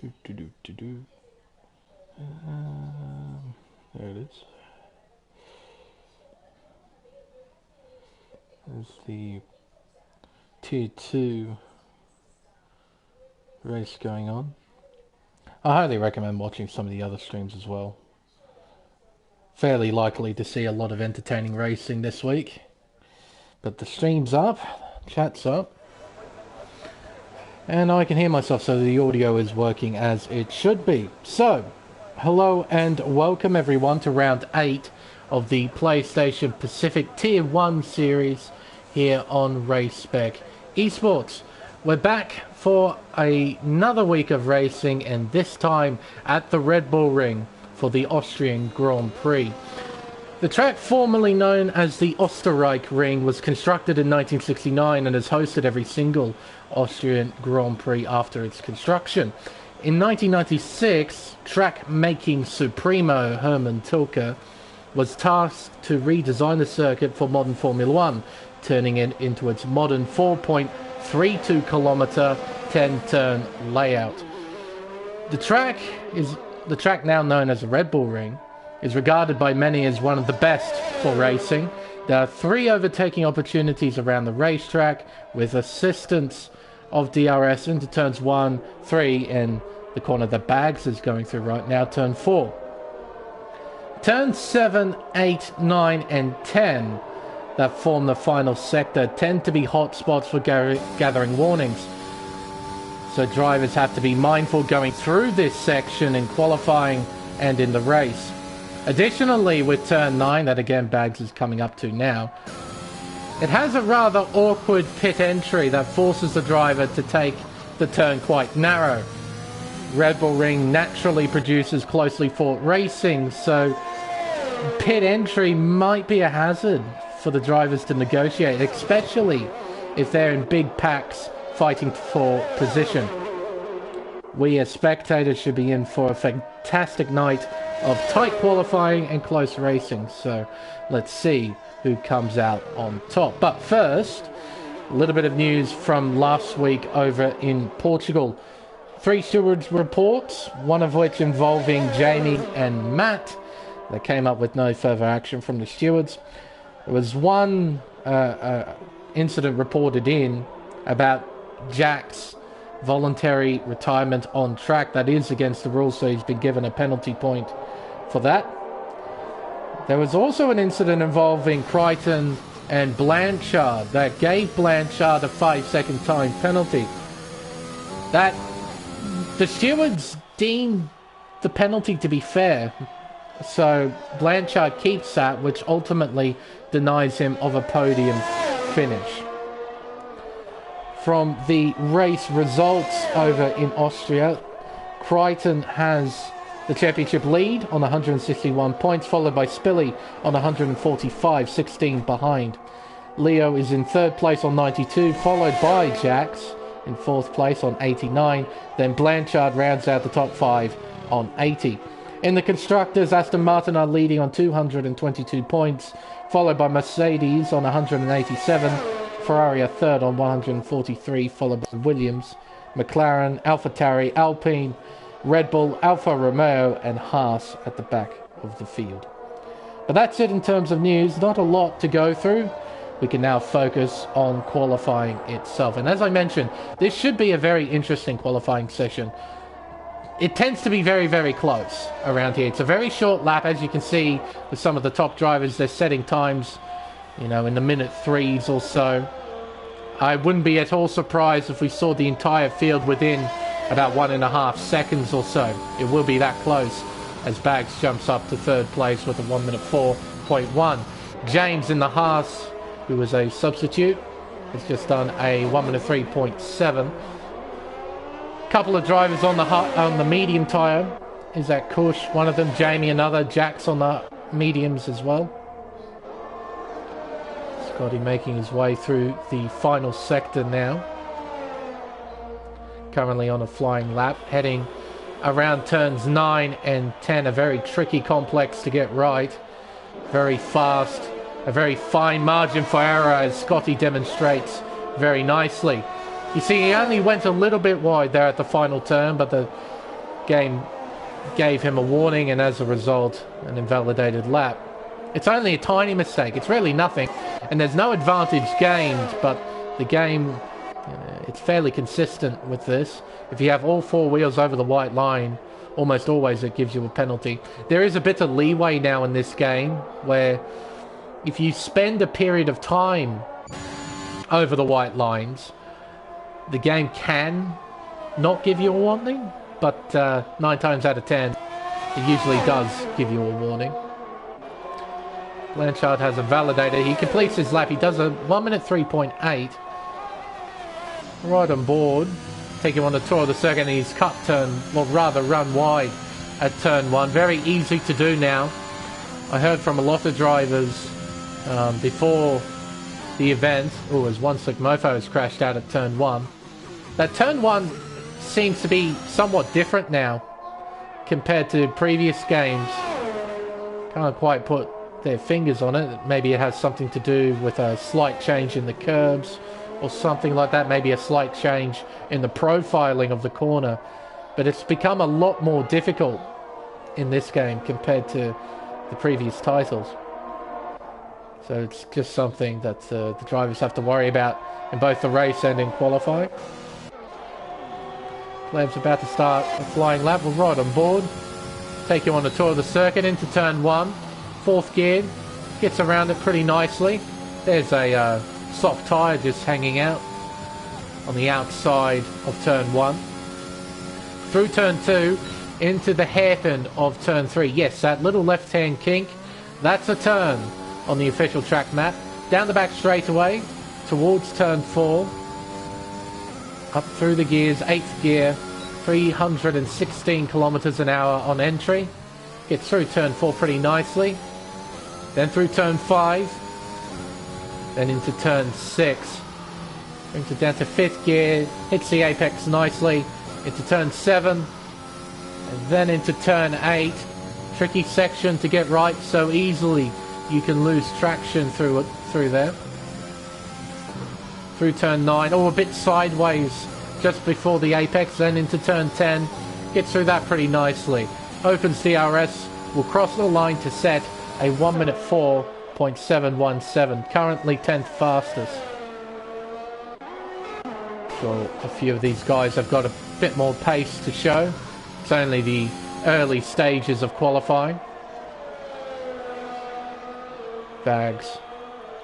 There it is. There's the Tier 2 race going on. I highly recommend watching some of the other streams as well. Fairly likely to see a lot of entertaining racing this week. But the stream's up, chat's up. And I can hear myself, so the audio is working as it should be. So, hello and welcome everyone to round 8 of the PlayStation Pacific Tier 1 series here on Race Spec Esports. We're back for another week of racing, and this time at the Red Bull Ring for the Austrian Grand Prix. The track formerly known as the Österreich Ring was constructed in 1969 and has hosted every single Austrian Grand Prix after its construction. In 1996, track-making Supremo Hermann Tilke was tasked to redesign the circuit for modern Formula One, turning it into its modern 4.32 kilometer 10-turn layout. The track, now known as the Red Bull Ring, is regarded by many as one of the best for racing. There are 3 overtaking opportunities around the racetrack, with assistance of DRS into turns 1, 3, and the corner that Bags is going through right now, turn 4. Turns 7, 8, 9, and 10 that form the final sector tend to be hot spots for gathering warnings. So drivers have to be mindful going through this section in qualifying and in the race. Additionally, with turn 9, that again Bags is coming up to now, it has a rather awkward pit entry that forces the driver to take the turn quite narrow. Red Bull Ring naturally produces closely fought racing, so pit entry might be a hazard for the drivers to negotiate, especially if they're in big packs fighting for position. We as spectators should be in for a fantastic night of tight qualifying and close racing, so let's see who comes out on top. But first, a little bit of news from last week over in Portugal. 3 stewards reports, one of which involving Jamie and Matt. They came up with no further action from the stewards. There was one incident reported in about Jack's voluntary retirement on track. That is against the rules, so he's been given a penalty point for that. There was also an incident involving Chryson and Blanchard that gave Blanchard a 5-second time penalty. That the stewards deemed the penalty to be fair, so Blanchard keeps that, which ultimately denies him of a podium finish. From the race results over in Austria, Chryson has the championship lead on 161 points, followed by Spilly on 145, 16 behind. Leo is in 3rd place on 92, followed by Jax in 4th place on 89. Then Blanchard rounds out the top 5 on 80. In the constructors, Aston Martin are leading on 222 points, followed by Mercedes on 187, Ferrari are 3rd on 143, followed by Williams, McLaren, AlphaTauri, Alpine, Red Bull, Alfa Romeo, and Haas at the back of the field. But that's it in terms of news. Not a lot to go through. We can now focus on qualifying itself. And as I mentioned, this should be a very interesting qualifying session. It tends to be very, very close around here. It's a very short lap, as you can see with some of the top drivers. They're setting times, in the minute 3s or so. I wouldn't be at all surprised if we saw the entire field within about 1.5 seconds or so. It will be that close as Bags jumps up to 3rd place with a 1 minute 4.1. James in the Haas, who was a substitute, has just done a 1 minute 3.7. Couple of drivers on the medium tyre. Is that Kush, one of them, Jamie another, Jax on the mediums as well. Scotty making his way through the final sector now. Currently on a flying lap, heading around turns 9 and 10. A very tricky complex to get right. Very fast. A very fine margin for error, as Scotty demonstrates very nicely. You see, he only went a little bit wide there at the final turn, but the game gave him a warning, and as a result, an invalidated lap. It's only a tiny mistake. It's really nothing, and there's no advantage gained, but the game, it's fairly consistent with this. If you have all four wheels over the white line, almost always it gives you a penalty. There is a bit of leeway now in this game, where if you spend a period of time over the white lines, the game can not give you a warning, but 9 times out of 10, it usually does give you a warning. Blanchard has a validator. He completes his lap. He does a 1 minute 3.8. Right on board. Take him on the tour of the circuit, and he's cut turn, well, rather run wide at turn 1. Very easy to do now. I heard from a lot of drivers before the event, as one slick mofo has crashed out at turn 1, that turn 1 seems to be somewhat different now compared to previous games. Can't quite put their fingers on it. Maybe it has something to do with a slight change in the curbs or something like that. Maybe a slight change in the profiling of the corner. But it's become a lot more difficult in this game compared to the previous titles. So it's just something that the drivers have to worry about in both the race and in qualifying. Gleb's about to start a flying lap. We're right on board. Take you on a tour of the circuit into turn 1. 4th gear. Gets around it pretty nicely. There's a soft tyre just hanging out on the outside of turn 1. Through turn 2 into the hairpin of turn 3. Yes, that little left-hand kink, that's a turn on the official track map. Down the back straightaway towards turn 4. Up through the gears, 8th gear, 316 kilometers an hour on entry. Gets through turn 4 pretty nicely. Then through turn 5. Then into turn 6. Brings it down to 5th gear, hits the apex nicely. Into turn 7. And then into turn 8. Tricky section to get right so easily you can lose traction through there. Through turn 9, a bit sideways just before the apex, then into turn 10, gets through that pretty nicely. Opens DRS, will cross the line to set a 1 minute 4.717, currently 10th fastest. So a few of these guys have got a bit more pace to show. It's only the early stages of qualifying. Bags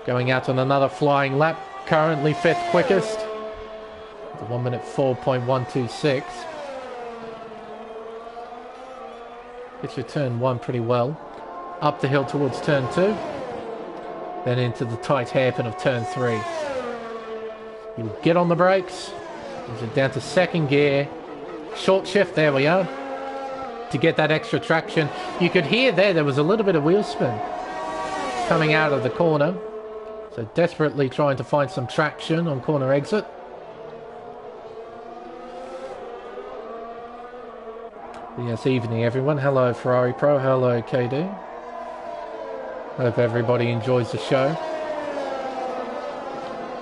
going out on another flying lap. Currently 5th quickest. The 1 minute 4.126. Gets your turn 1 pretty well. Up the hill towards turn 2. Then into the tight hairpin of turn 3. You'll get on the brakes. Brings it down to 2nd gear. Short shift, there we are. To get that extra traction. You could hear there was a little bit of wheel spin coming out of the corner. So desperately trying to find some traction on corner exit. Yes, evening everyone. Hello Ferrari Pro, hello KD. Hope everybody enjoys the show.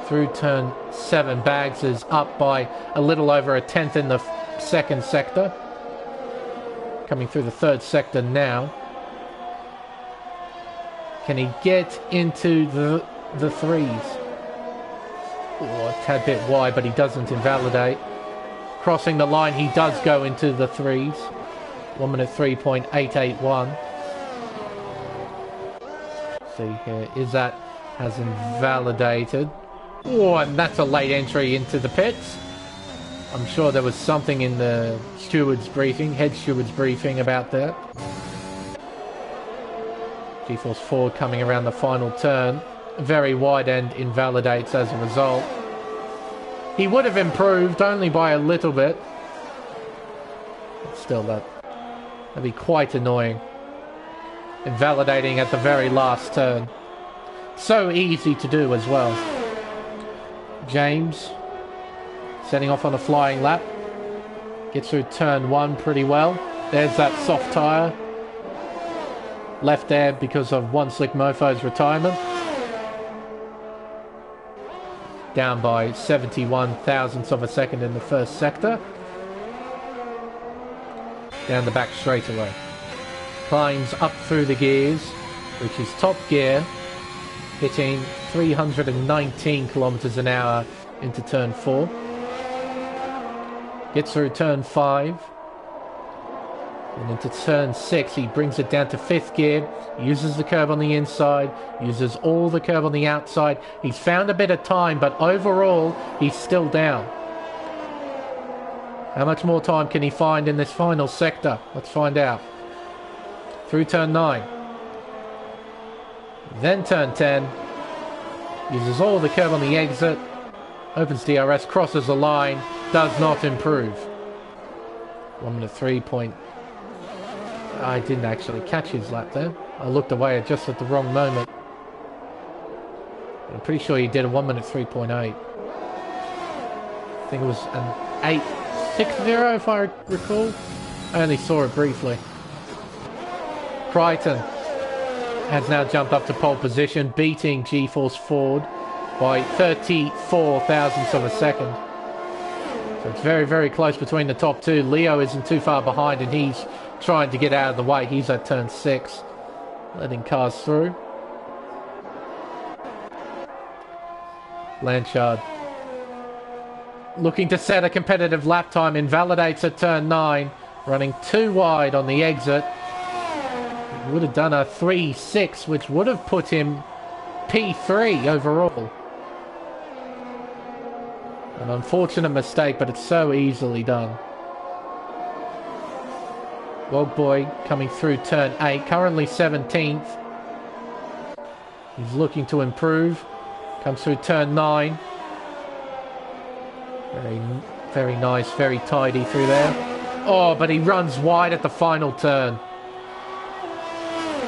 Through turn 7, Bags is up by a little over a 10th in the 2nd sector. Coming through the 3rd sector now. Can he get into the 3s? A tad bit wide, but he doesn't invalidate. Crossing the line, he does go into the 3s. 1 minute 3.881. See here, Izzat has invalidated. And that's a late entry into the pits. I'm sure there was something in the steward's briefing, head steward's briefing about that. G-force forward coming around the final turn. Very wide end invalidates as a result. He would have improved only by a little bit. But still, that'd be quite annoying. Invalidating at the very last turn. So easy to do as well. James setting off on a flying lap. Gets through turn 1 pretty well. There's that soft tyre. Left there because of one slick mofo's retirement. Down by 71 thousandths of a second in the 1st sector. down the back straightaway. Climbs up through the gears, which is top gear, hitting 319 kilometers an hour into turn 4. Gets through turn 5. And into turn 6, he brings it down to 5th gear, uses the curb on the inside, uses all the curb on the outside. He's found a bit of time, but overall, he's still down. How much more time can he find in this final sector? Let's find out. Through turn 9. Then turn 10. Uses all the curb on the exit. Opens DRS, crosses the line. Does not improve. 1 minute 3 point. I didn't actually catch his lap there. I looked away just at the wrong moment. I'm pretty sure he did a 1 minute 3.8. I think it was an 8.60 if I recall. I only saw it briefly. Chryson has now jumped up to pole position, beating G-Force Ford by 34 thousandths of a second. So it's very, very close between the top two. Leo isn't too far behind, and he's trying to get out of the way. He's at turn 6, letting cars through. Blanchard looking to set a competitive lap time, invalidates at turn 9, running too wide on the exit. He would have done a 3.6, which would have put him P3 overall. An unfortunate mistake, but it's so easily done. Wog Boy coming through turn 8, currently 17th. He's looking to improve. Comes through turn 9. Very, very nice, very tidy through there. Oh, but he runs wide at the final turn.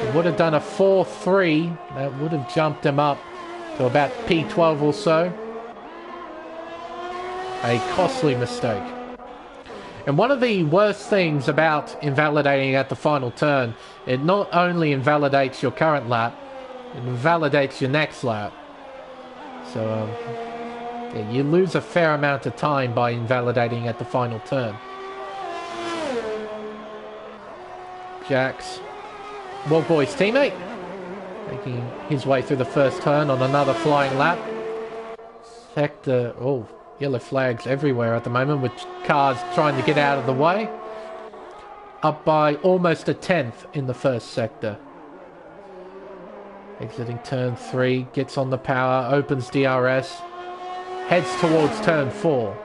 He would have done a 4.3. That would have jumped him up to about P12 or so. A costly mistake. And one of the worst things about invalidating at the final turn, it not only invalidates your current lap, it invalidates your next lap. So, yeah, you lose a fair amount of time by invalidating at the final turn. Jax, Wog Boy's teammate, making his way through the first turn on another flying lap. Sector, oh, yellow flags everywhere at the moment, with cars trying to get out of the way. Up by almost a 10th in the first sector. Exiting turn 3, gets on the power, opens DRS, heads towards turn 4.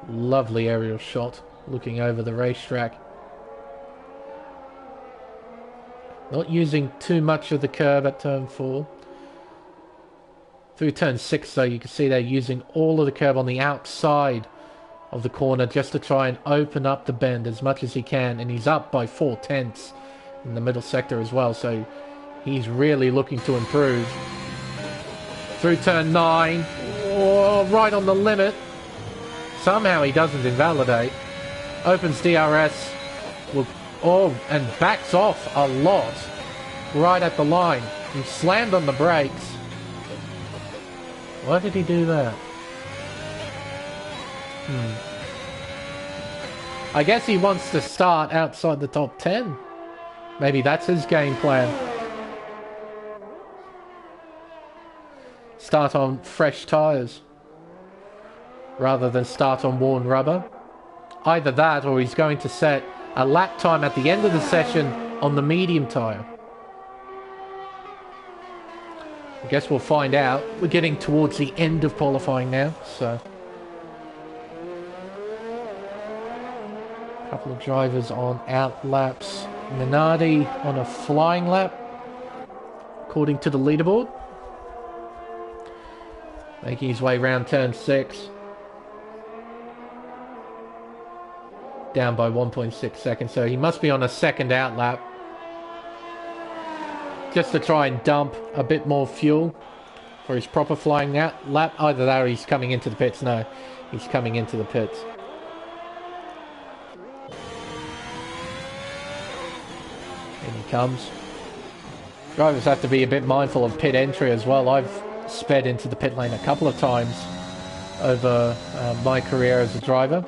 Lovely aerial shot, looking over the racetrack. Not using too much of the curve at turn 4. Through turn 6, though, you can see they're using all of the curve on the outside of the corner just to try and open up the bend as much as he can. And he's up by 4/10 in the middle sector as well, so he's really looking to improve. Through turn 9, oh, right on the limit. Somehow he doesn't invalidate. Opens DRS, and backs off a lot right at the line. He slammed on the brakes. Why did he do that? I guess he wants to start outside the top 10. Maybe that's his game plan. Start on fresh tyres rather than start on worn rubber. Either that, or he's going to set a lap time at the end of the session on the medium tyre. I guess we'll find out. We're getting towards the end of qualifying now, so a couple of drivers on out laps. Minardi on a flying lap, according to the leaderboard. Making his way round turn 6. Down by 1.6 seconds, so he must be on a second out lap. Just to try and dump a bit more fuel for his proper flying out lap. Either that or he's coming into the pits. No, he's coming into the pits. In he comes. Drivers have to be a bit mindful of pit entry as well. I've sped into the pit lane a couple of times over my career as a driver.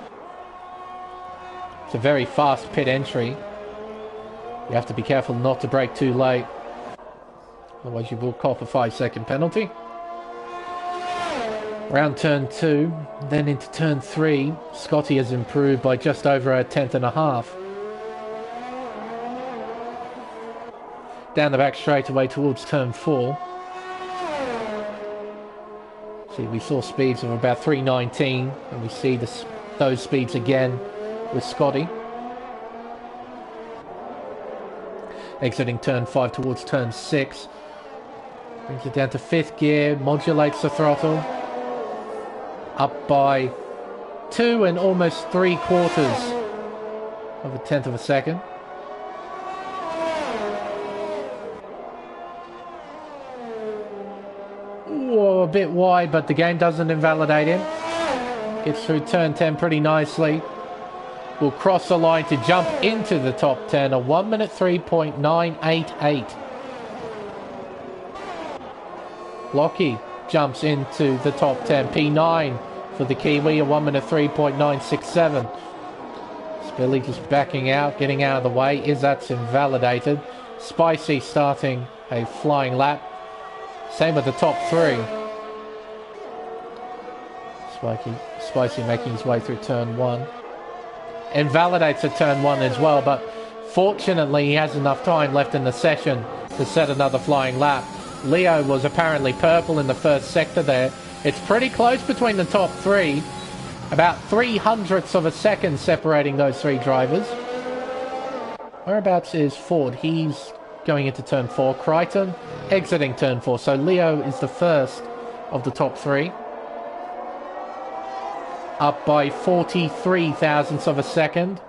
It's a very fast pit entry. You have to be careful not to brake too late. Otherwise you will cop a 5-second penalty. Round turn 2, then into turn 3. Scotty has improved by just over a tenth and a half. Down the back straightaway towards turn 4. See, we saw speeds of about 319, and we see those speeds again with Scotty. Exiting turn 5 towards turn 6. Brings it down to 5th gear, modulates the throttle. Up by 2 and almost 3/4 of a tenth of a second. Whoa, a bit wide, but the game doesn't invalidate him. Gets through turn 10 pretty nicely. Will cross the line to jump into the top 10, a 1 minute 3.988. Lockie jumps into the top 10, P9 for the Kiwi, a 1 minute 3.967. Spilly just backing out, getting out of the way. That's invalidated. Spicy starting a flying lap. Same with the top 3. Spicy making his way through turn 1. Invalidates at turn 1 as well, but fortunately he has enough time left in the session to set another flying lap. Leo was apparently purple in the first sector there. It's pretty close between the top 3. About 0.03 of a second separating those 3 drivers. Whereabouts is Ford? He's going into turn 4. Chryson exiting turn 4. So Leo is the first of the top 3. Up by 43 thousandths of a second.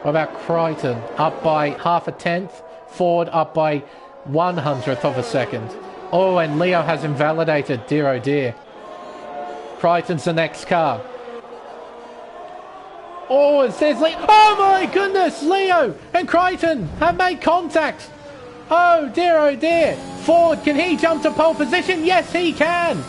What about Chryson? Up by half a tenth. Ford up by 1/100th of a second. Oh, and Leo has invalidated. Dear oh dear. Chryton's the next car. Oh, it says Leo. Oh my goodness, Leo and Chryson have made contact. Oh dear, Ford, can he jump to pole position? Yes, he can.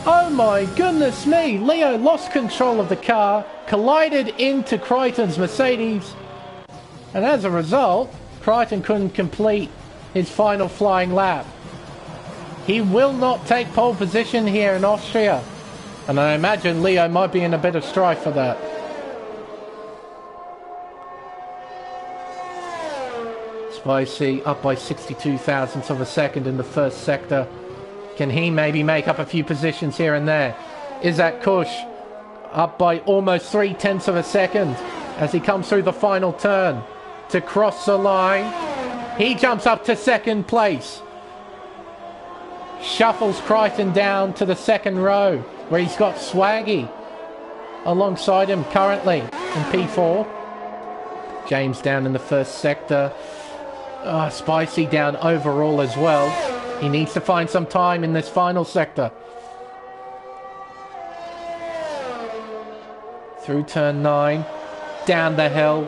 Oh my goodness me, Leo lost control of the car, collided into Chryton's Mercedes, and as a result, Chryson couldn't complete his final flying lap. He will not take pole position here in Austria, and I imagine Leo might be in a bit of strife for that. Spicy up by 62 thousandths of a second in the first sector. Can he maybe make up a few positions here and there? Kush up by almost 0.3 of a second as he comes through the final turn to cross the line. He jumps up to second place. Shuffles Chryson down to the second row where he's got Swaggy alongside him currently in P4. James down in the first sector. Spicy down overall as well. He needs to find some time in this final sector. Through turn 9. Down the hill.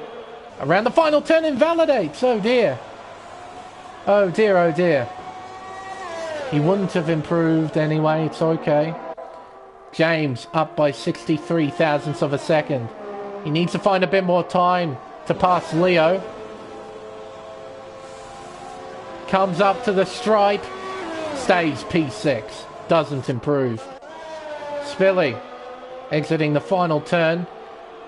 Around the final turn invalidates. Oh dear. Oh dear, oh dear. He wouldn't have improved anyway. It's okay. James up by 63 thousandths of a second. He needs to find a bit more time to pass Leo. Comes up to the stripe. Stays P6. Doesn't improve. Spilly exiting the final turn.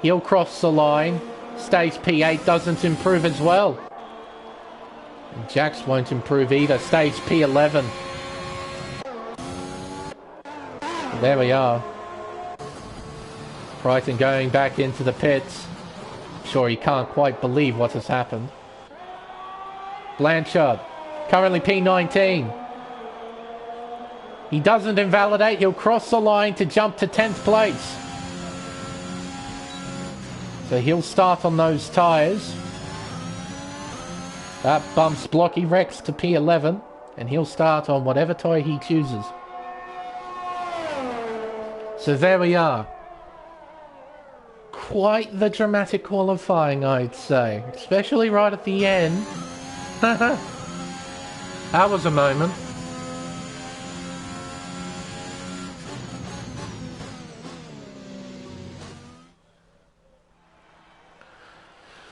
He'll cross the line. Stays P8. Doesn't improve as well. And Jax won't improve either. Stays P11. There we are. Chryson going back into the pits. I'm sure he can't quite believe what has happened. Blanchard currently P19. He doesn't invalidate. He'll cross the line to jump to 10th place. So he'll start on those tyres. That bumps Blocky Rex to P11. And he'll start on whatever tyre he chooses. So there we are. Quite the dramatic qualifying, I'd say. Especially right at the end. That was a moment.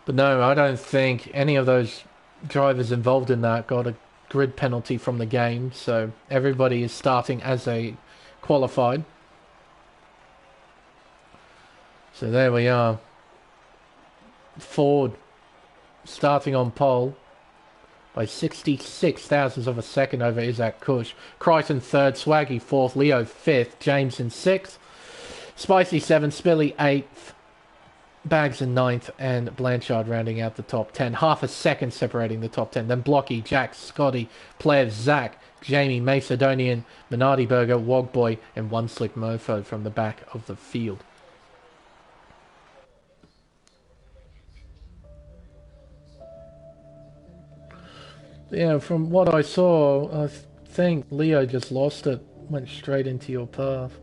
But no, I don't think any of those drivers involved in that got a grid penalty from the game, so everybody is starting as a qualified. So there we are. Ford starting on pole by 66 thousandths of a second over Isaac Kush. Chryson third, Swaggy fourth, Leo fifth, James in sixth, Spicy seventh, Spilly eighth, Bags in ninth, and Blanchard rounding out the top 10. Half a second separating the top 10. Then Blocky, Jack, Scotty, Plev, Zach, Jamie, Macedonian, Minardi Burger, Wogboy, and One Slick Mofo from the back of the field. Yeah, from what I saw, I think Leo just lost it. Went straight into your path.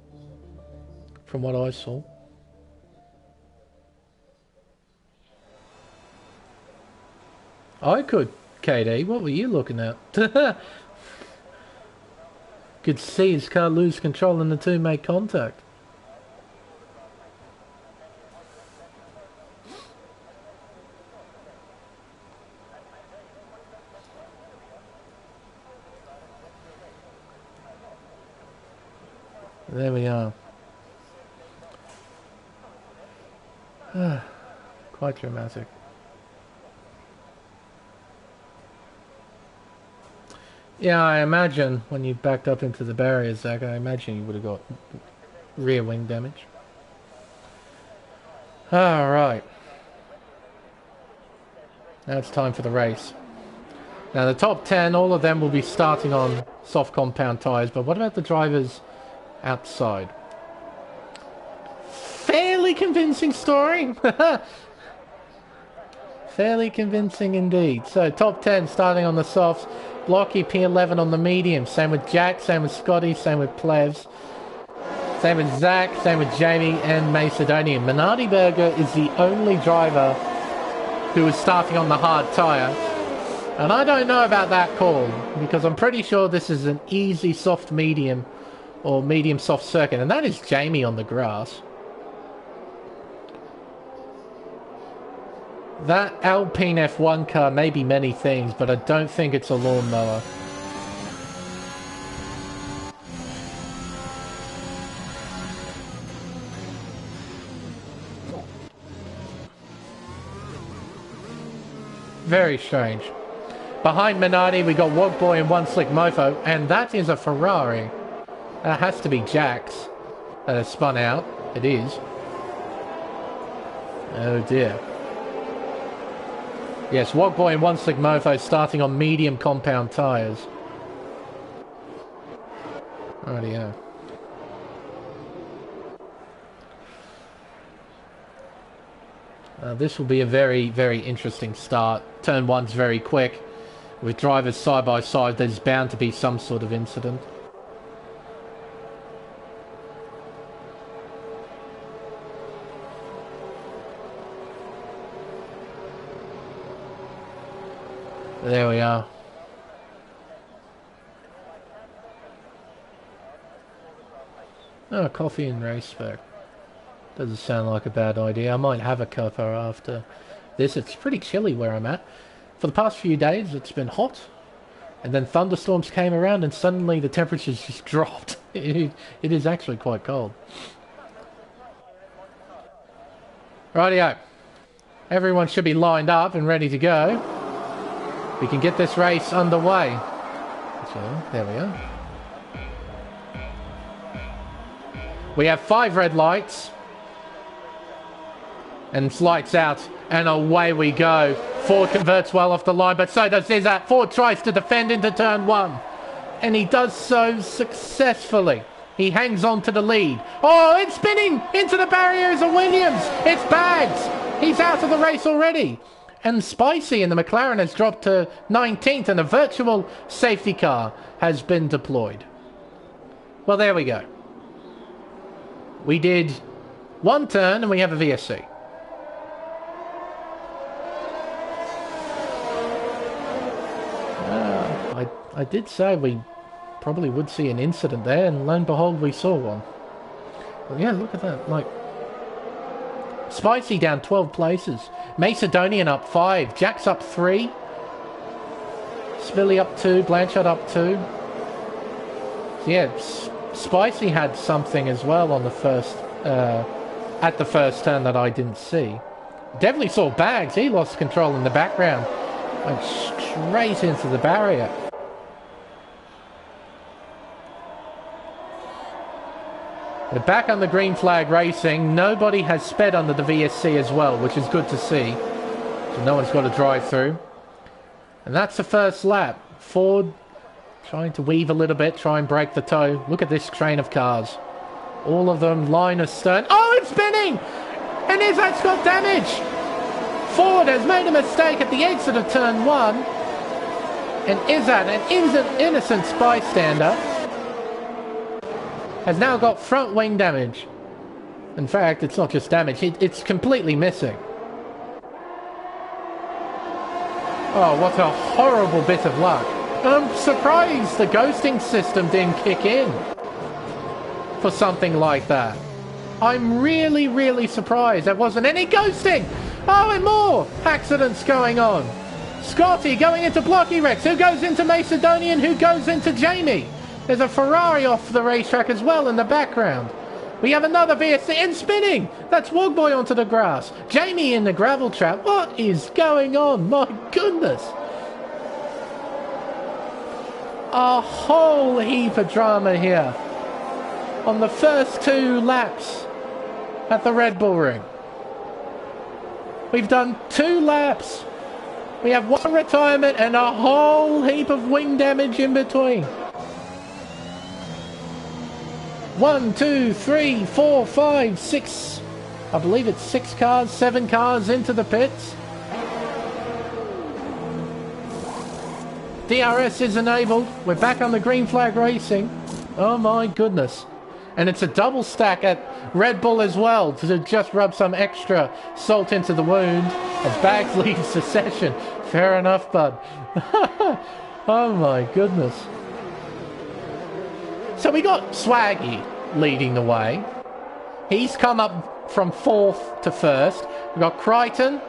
From what I saw. I could, KD. What were you looking at? Could see his car lose control and the two make contact. There we are. Quite dramatic. Yeah, I imagine when you backed up into the barriers, Zach, I imagine you would have got rear wing damage. Alright. Now it's time for the race. Now the top 10, all of them will be starting on soft compound tyres, but what about the drivers outside? Fairly convincing story. Fairly convincing indeed. So top 10 starting on the softs. Blocky P11 on the medium. Same with Jack, same with Scotty, same with Plevs. Same with Zach, same with Jamie and Macedonian. Minardi Burger is the only driver who is starting on the hard tyre. And I don't know about that call, because I'm pretty sure this is an easy soft medium or medium soft circuit. And that is Jamie on the grass. That Alpine F1 car may be many things, but I don't think it's a lawnmower. Very strange. Behind Minardi, we got Wogboy and One Slick Mofo, and that is a Ferrari. That has to be Jack's that has spun out. It is. Oh dear. Yes, Wogboy and One Slick Mofo starting on medium compound tyres. Rightio. This will be a very, very interesting start. Turn 1's very quick. With drivers side by side, there's bound to be some sort of incident. There we are. Oh, coffee and Race Spec. Doesn't sound like a bad idea. I might have a cuppa after this. It's pretty chilly where I'm at. For the past few days, it's been hot. And then thunderstorms came around and suddenly the temperatures just dropped. It is actually quite cold. Rightio. Everyone should be lined up and ready to go. We can get this race underway. So, there we are. We have 5 red lights. And it's lights out. And away we go. Ford converts well off the line, but so does Izzat. Ford tries to defend into turn 1. And he does so successfully. He hangs on to the lead. Oh, it's spinning into the barriers of Williams. It's Bags. He's out of the race already. And Spicy in the McLaren has dropped to 19th, and a virtual safety car has been deployed. Well, there we go. We did 1 turn and we have a VSC. I did say we probably would see an incident there, and lo and behold, we saw one. But yeah, look at that. Like, Spicy down 12 places. Macedonian up 5. Jack's up 3. Spilly up 2. Blanchard up 2. So yeah, Spicy had something as well on the first, at the first turn that I didn't see. Definitely saw Bags. He lost control in the background. Went straight into the barrier. We're back on the green flag racing. Nobody has sped under the VSC as well, which is good to see. So no one's got to drive through. And that's the first lap. Ford trying to weave a little bit, try and break the toe. Look at this train of cars. All of them line astern. Oh, it's spinning! And Izzat's got damage! Ford has made a mistake at the exit of turn 1. And Izzat, an innocent bystander, has now got front wing damage. In fact, it's not just damage, it's completely missing. Oh, what a horrible bit of luck. And I'm surprised the ghosting system didn't kick in for something like that. I'm really, really surprised there wasn't any ghosting. Oh, and more accidents going on. Scotty going into Blocky Rex. Who goes into Macedonian? Who goes into Jamie? There's a Ferrari off the racetrack as well in the background. We have another VSC and spinning. That's Wogboy onto the grass. Jamie in the gravel trap. What is going on? My goodness. A whole heap of drama here on the first 2 laps at the Red Bull Ring. We've done 2 laps. We have 1 retirement and a whole heap of wing damage in between. 1, 2, 3, 4, 5, 6. I believe it's 6 cars, 7 cars into the pits. DRS is enabled. We're back on the green flag racing. Oh my goodness. And it's a double stack at Red Bull as well to just rub some extra salt into the wound as Bags leaves the session. Fair enough, bud. Oh my goodness. So we got Swaggy leading the way. He's come up from 4th to 1st. We've got Chryson,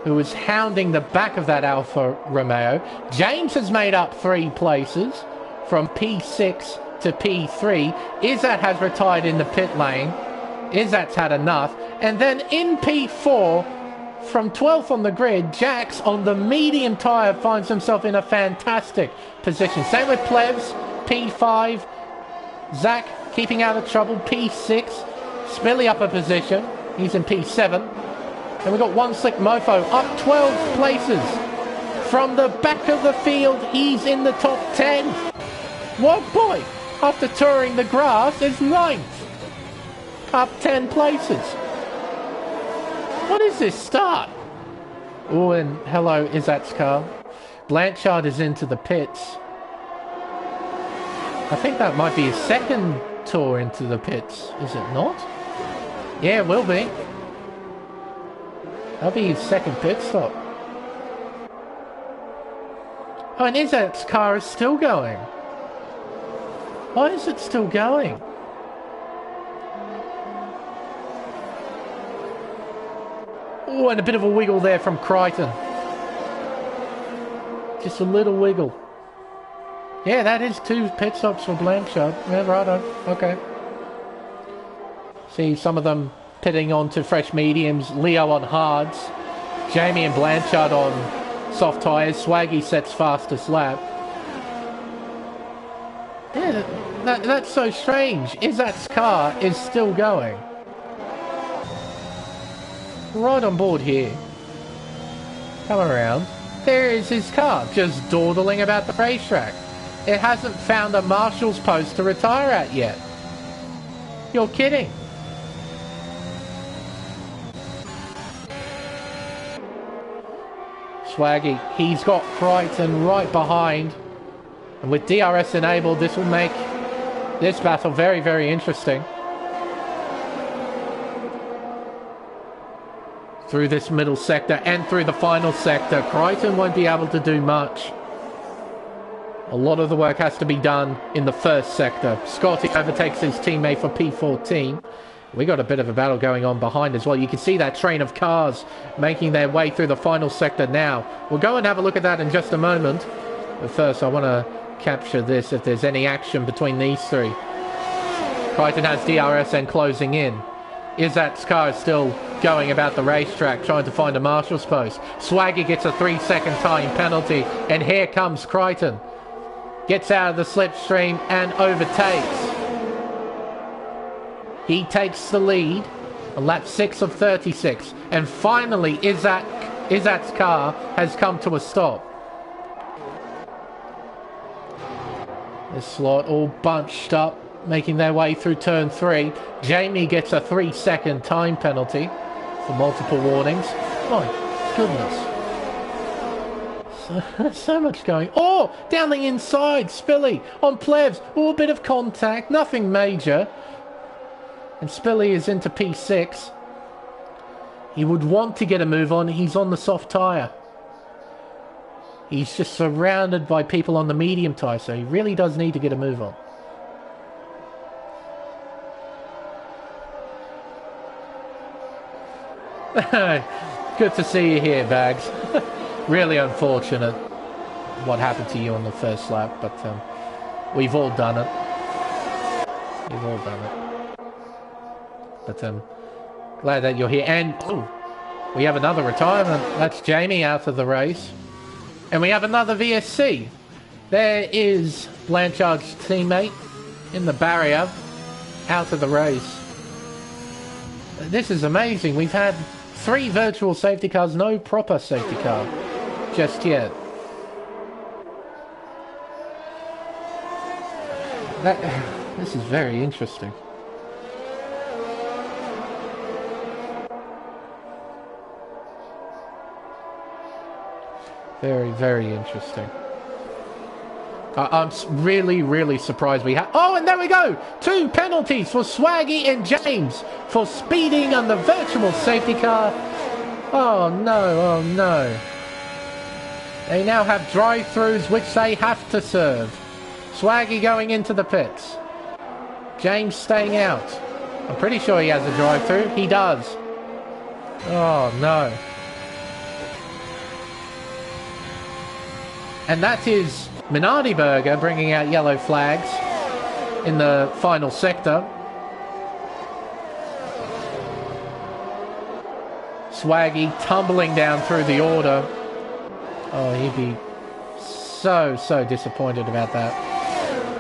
who is hounding the back of that Alfa Romeo. James has made up 3 places from P6 to P3. Izzat has retired in the pit lane. Izzat's had enough. And then in P4, from 12th on the grid, Jax on the medium tyre finds himself in a fantastic position. Same with Plevs, P5. Zach keeping out of trouble, P6. Spilly up a position. He's in P7. And we've got One Slick Mofo up 12 places. From the back of the field, he's in the top 10. What boy, after touring the grass, is 9th. Up 10 places. What is this start? Oh, and hello, Izzat's car. Blanchard is into the pits. I think that might be his second tour into the pits, is it not? Yeah, it will be. That'll be his second pit stop. Oh, and Izzat's car is still going. Why is it still going? Oh, and a bit of a wiggle there from Chryson. Just a little wiggle. Yeah, that is 2 pit stops for Blanchard. Yeah, righto. Okay. See some of them pitting on to fresh mediums. Leo on hards. Jamie and Blanchard on soft tyres. Swaggy sets fastest lap. Yeah, that's so strange. Izzat's car is still going. Right on board here. Come around. There is his car, just dawdling about the racetrack. It hasn't found a marshal's post to retire at yet. You're kidding. Swaggy, he's got Chryson right behind. And with DRS enabled, this will make this battle very, very interesting. Through this middle sector and through the final sector, Chryson won't be able to do much. A lot of the work has to be done in the first sector. Scotty overtakes his teammate for P14. We got a bit of a battle going on behind as well. You can see that train of cars making their way through the final sector now. We'll go and have a look at that in just a moment. But first, I want to capture this if there's any action between these three. Chryson has DRSN closing in. Izzat's car is still going about the racetrack, trying to find a marshal's post. Swaggy gets a 3-second time penalty, and here comes Chryson. Gets out of the slipstream and overtakes. He takes the lead on lap 6 of 36. And finally, Izzat's car has come to a stop. This slot all bunched up, making their way through turn 3. Jamie gets a 3-second time penalty for multiple warnings. My goodness. So much going. Oh, down the inside, Spilly on Plevs. Oh, a bit of contact, nothing major. And Spilly is into P6. He would want to get a move on. He's on the soft tyre. He's just surrounded by people on the medium tyre, so he really does need to get a move on. Good to see you here, Bags. Really unfortunate what happened to you on the first lap, but we've all done it. We've all done it. But glad that you're here. And we have another retirement. That's Jamie out of the race. And we have another VSC. There is Blanchard's teammate in the barrier out of the race. This is amazing. We've had 3 virtual safety cars, no proper safety car just yet. This is very interesting. Very, very interesting. I'm really, really surprised we have... Oh, and there we go! 2 penalties for Swaggy and James for speeding on the virtual safety car. Oh, no, oh, no. They now have drive-thrus which they have to serve. Swaggy going into the pits. James staying out. I'm pretty sure he has a drive-thru. He does. Oh, no. And that is Minardi Burger bringing out yellow flags in the final sector. Swaggy tumbling down through the order. Oh, he'd be so disappointed about that.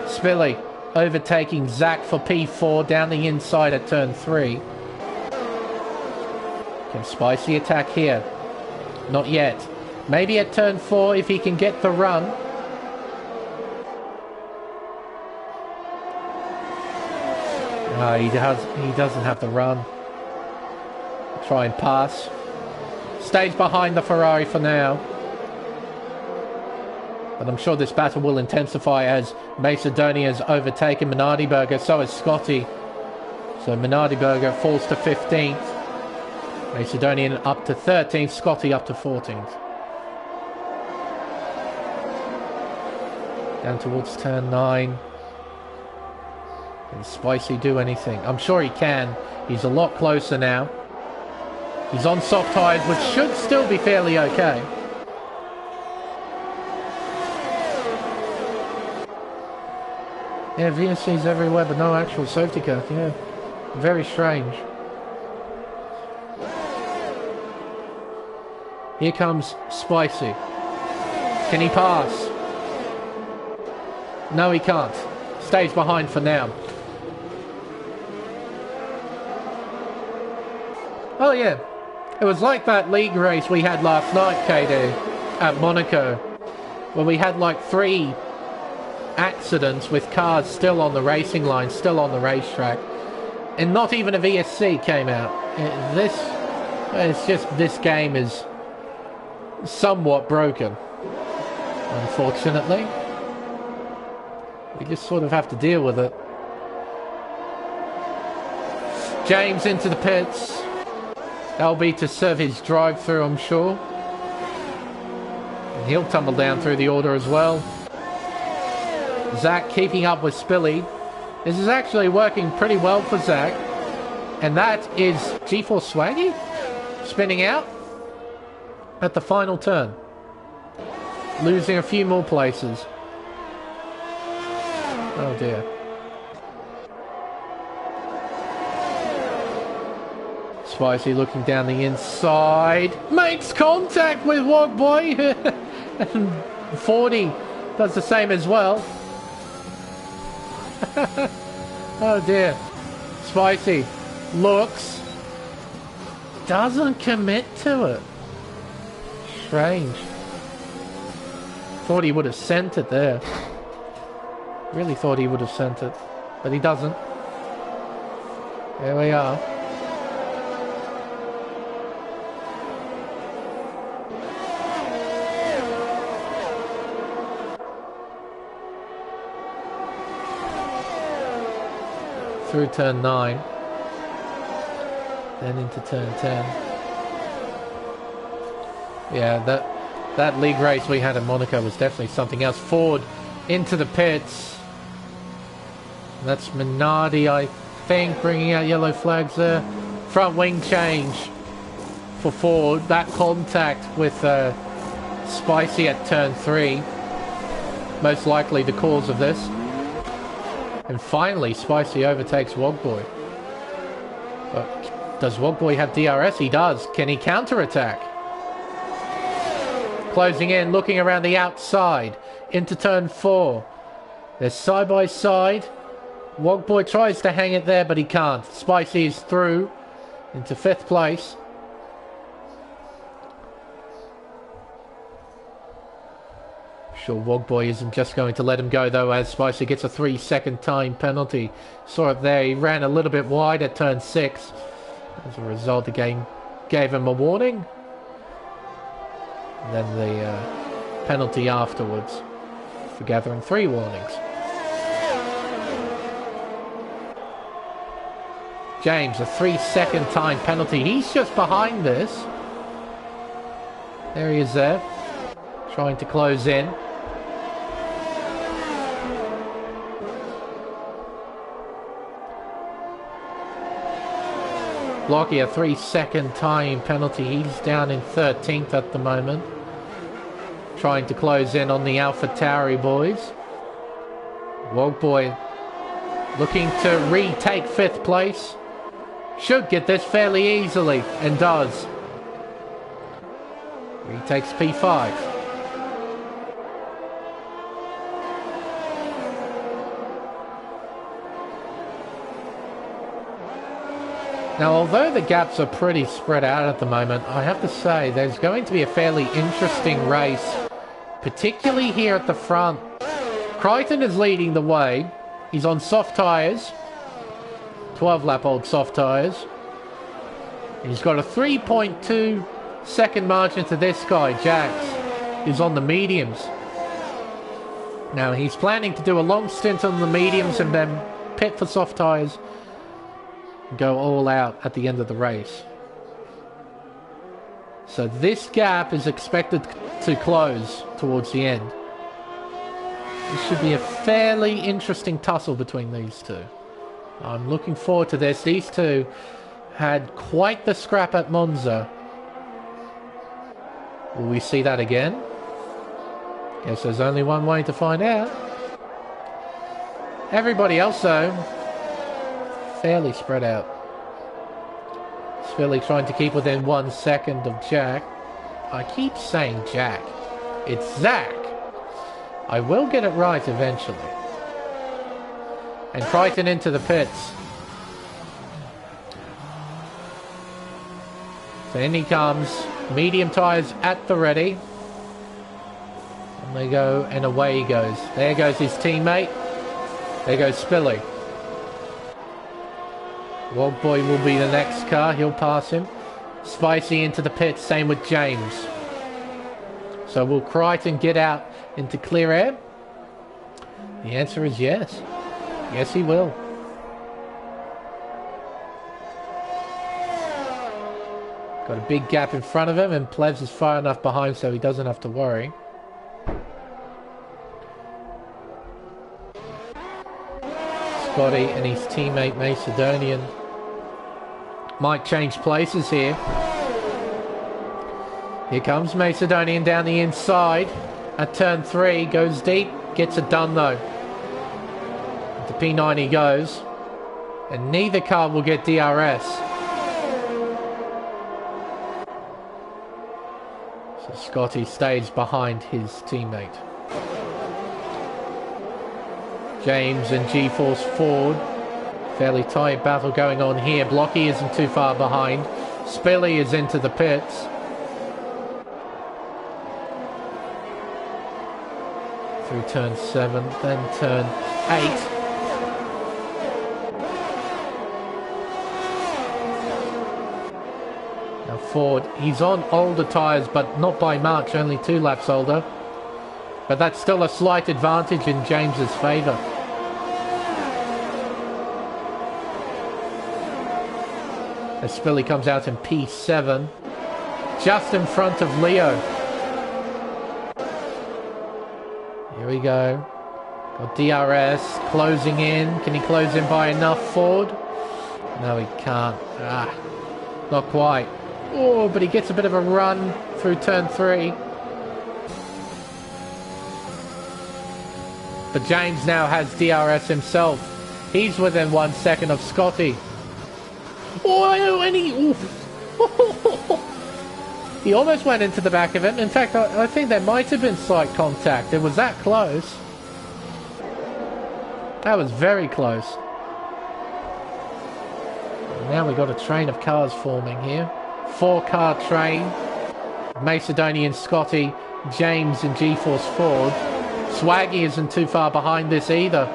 Spilly overtaking Zach for P4 down the inside at turn 3. Can Spicy attack here? Not yet. Maybe at turn 4 if he can get the run. Oh, he doesn't have the run. Try and pass. Stays behind the Ferrari for now. But I'm sure this battle will intensify as Macedonia's overtaken Minardi Burger. So is Scotty. So Minardi Burger falls to 15th. Macedonian up to 13th. Scotty up to 14th. Down towards turn 9. Can Spicy do anything? I'm sure he can. He's a lot closer now. He's on soft tyres, which should still be fairly okay. Yeah, VSC's everywhere, but no actual safety car. Yeah, very strange. Here comes Spicy. Can he pass? No, he can't. Stays behind for now. Oh, yeah. It was like that league race we had last night, KD, at Monaco, where we had like 3 accidents with cars still on the racing line, still on the racetrack, and not even a VSC came out. It's just, this game is somewhat broken, unfortunately. We just sort of have to deal with it. James into the pits. That'll be to serve his drive-through, I'm sure. And he'll tumble down through the order as well. Zach keeping up with Spilly. This is actually working pretty well for Zach. And that is G-Force Swaggy spinning out at the final turn. Losing a few more places. Oh dear. Spicy looking down the inside. Makes contact with Wogboy. And 40 does the same as well. Oh dear. Spicy looks. Doesn't commit to it. Strange. Thought he would have sent it there. Really thought he would have sent it. But he doesn't. There we are. Through turn 9. Then into turn 10. Yeah, that league race we had in Monaco was definitely something else. Ford into the pits. That's Minardi, I think, bringing out yellow flags there. Front wing change for Ford. That contact with Spicy at turn 3. Most likely the cause of this. And finally, Spicy overtakes Wogboy. But does Wogboy have DRS? He does. Can he counterattack? Closing in, looking around the outside. Into turn 4. They're side by side. Wogboy tries to hang it there, but he can't. Spicy is through into 5th place. Sure, Wogboy isn't just going to let him go, though, as Spicy gets a 3-second time penalty. Saw it there. He ran a little bit wide at turn 6. As a result, the game gave him a warning. And then the penalty afterwards for gathering 3 warnings. James, a 3-second time penalty. He's just behind this. There he is there. Trying to close in. Blocky, a 3-second time penalty. He's down in 13th at the moment. Trying to close in on the AlphaTauri boys. Wogboy looking to retake 5th place. Should get this fairly easily, and does. Retakes P5. Now, although the gaps are pretty spread out at the moment, I have to say there's going to be a fairly interesting race, particularly here at the front. Chryson is leading the way. He's on soft tyres, 12-lap-old soft tyres. He's got a 3.2 second margin to this guy, Jax, who's on the mediums. Now, he's planning to do a long stint on the mediums and then pit for soft tyres. Go all out at the end of the race. So this gap is expected to close towards the end. This should be a fairly interesting tussle between these two. I'm looking forward to this. These two had quite the scrap at Monza. Will we see that again? Guess there's only one way to find out. Everybody else, though, fairly spread out. Spilly trying to keep within 1 second of Jack. I keep saying Jack. It's Zach. I will get it right eventually. And Chryson into the pits. So in he comes. Medium tyres at the ready. And they go, and away he goes. There goes his teammate. There goes Spilly. Wogboy will be the next car. He'll pass him. Spicy into the pits. Same with James. So will Chryson get out into clear air? The answer is yes. Yes, he will. Got a big gap in front of him, and Plebs is far enough behind so he doesn't have to worry. Scotty and his teammate Macedonian might change places here. Here comes Macedonian down the inside at turn 3, goes deep, gets it done though. To P9 he goes, and neither car will get DRS. So Scotty stays behind his teammate. James and G-Force Ford. Fairly tight battle going on here. Blocky isn't too far behind. Spilly is into the pits. Through turn 7, then turn 8. Now Ford, he's on older tyres, but not by much, only 2 laps older. But that's still a slight advantage in James's favour. As Spilly comes out in P7, just in front of Leo. Here we go. Got DRS closing in. Can he close in by enough, Ford? No, he can't. Not quite. Oh, but he gets a bit of a run through turn 3. But James now has DRS himself. He's within 1 second of Scotty. Oh, and he... He almost went into the back of him. In fact, I think there might have been slight contact. It was that close. That was very close. Now we've got a train of cars forming here. 4-car train. Macedonian, Scotty, James and G-Force Ford. Swaggy isn't too far behind this either.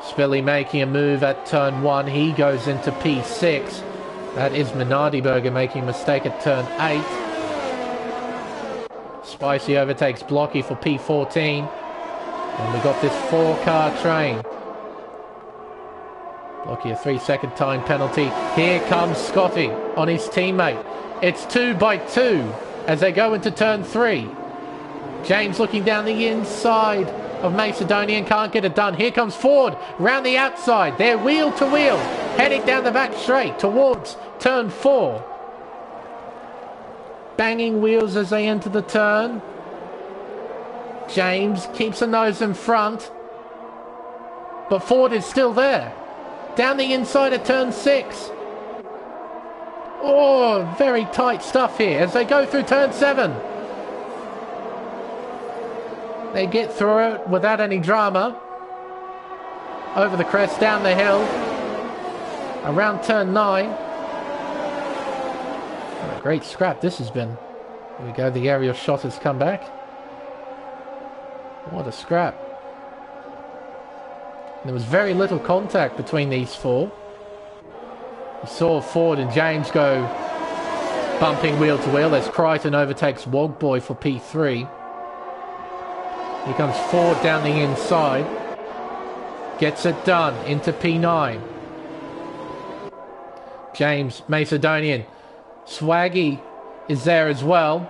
Spilly making a move at turn 1. He goes into P6. That is Minardiberger making a mistake at turn 8. Spicy overtakes Blocky for P14. And we got this 4-car train. Blocky a 3-second time penalty. Here comes Scotty on his teammate. It's 2 by 2 as they go into turn 3. James looking down the inside of Macedonian, can't get it done. Here comes Ford round the outside. They're wheel to wheel, heading down the back straight towards turn 4. Banging wheels as they enter the turn. James keeps a nose in front, but Ford is still there. Down the inside of turn 6. Oh, very tight stuff here as they go through turn 7. They get through it without any drama. Over the crest, down the hill. Around turn 9. What a great scrap this has been. Here we go, the aerial shot has come back. What a scrap. There was very little contact between these 4. We saw Ford and James go bumping wheel to wheel as Chryson overtakes Wogboy for P3. Here comes Ford down the inside. Gets it done into P9. James, Macedonian. Swaggy is there as well.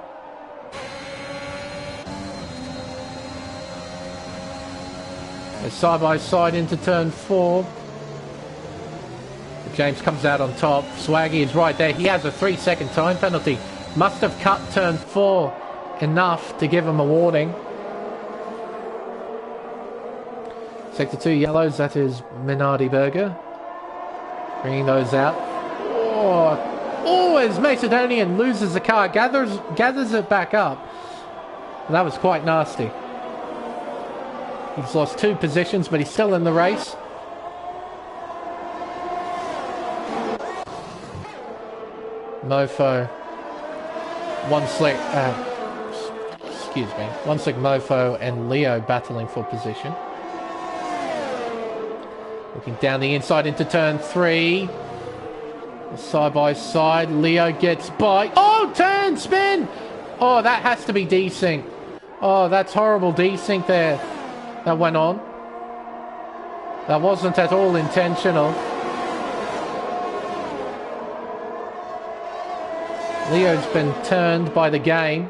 They're side by side into turn 4. James comes out on top. Swaggy is right there. He has a 3-second time penalty. Must have cut turn 4 enough to give him a warning. Sector 2 yellows, that is Minardiberger. Bringing those out. Oh, as Macedonian loses the car, gathers it back up. That was quite nasty. He's lost 2 positions, but he's still in the race. Mofo. One slick Mofo and Leo battling for position. Looking down the inside into turn 3. Side by side. Leo gets by. Oh, turn spin! Oh, that has to be desync. Oh, that's horrible desync there. That went on. That wasn't at all intentional. Leo's been turned by the game.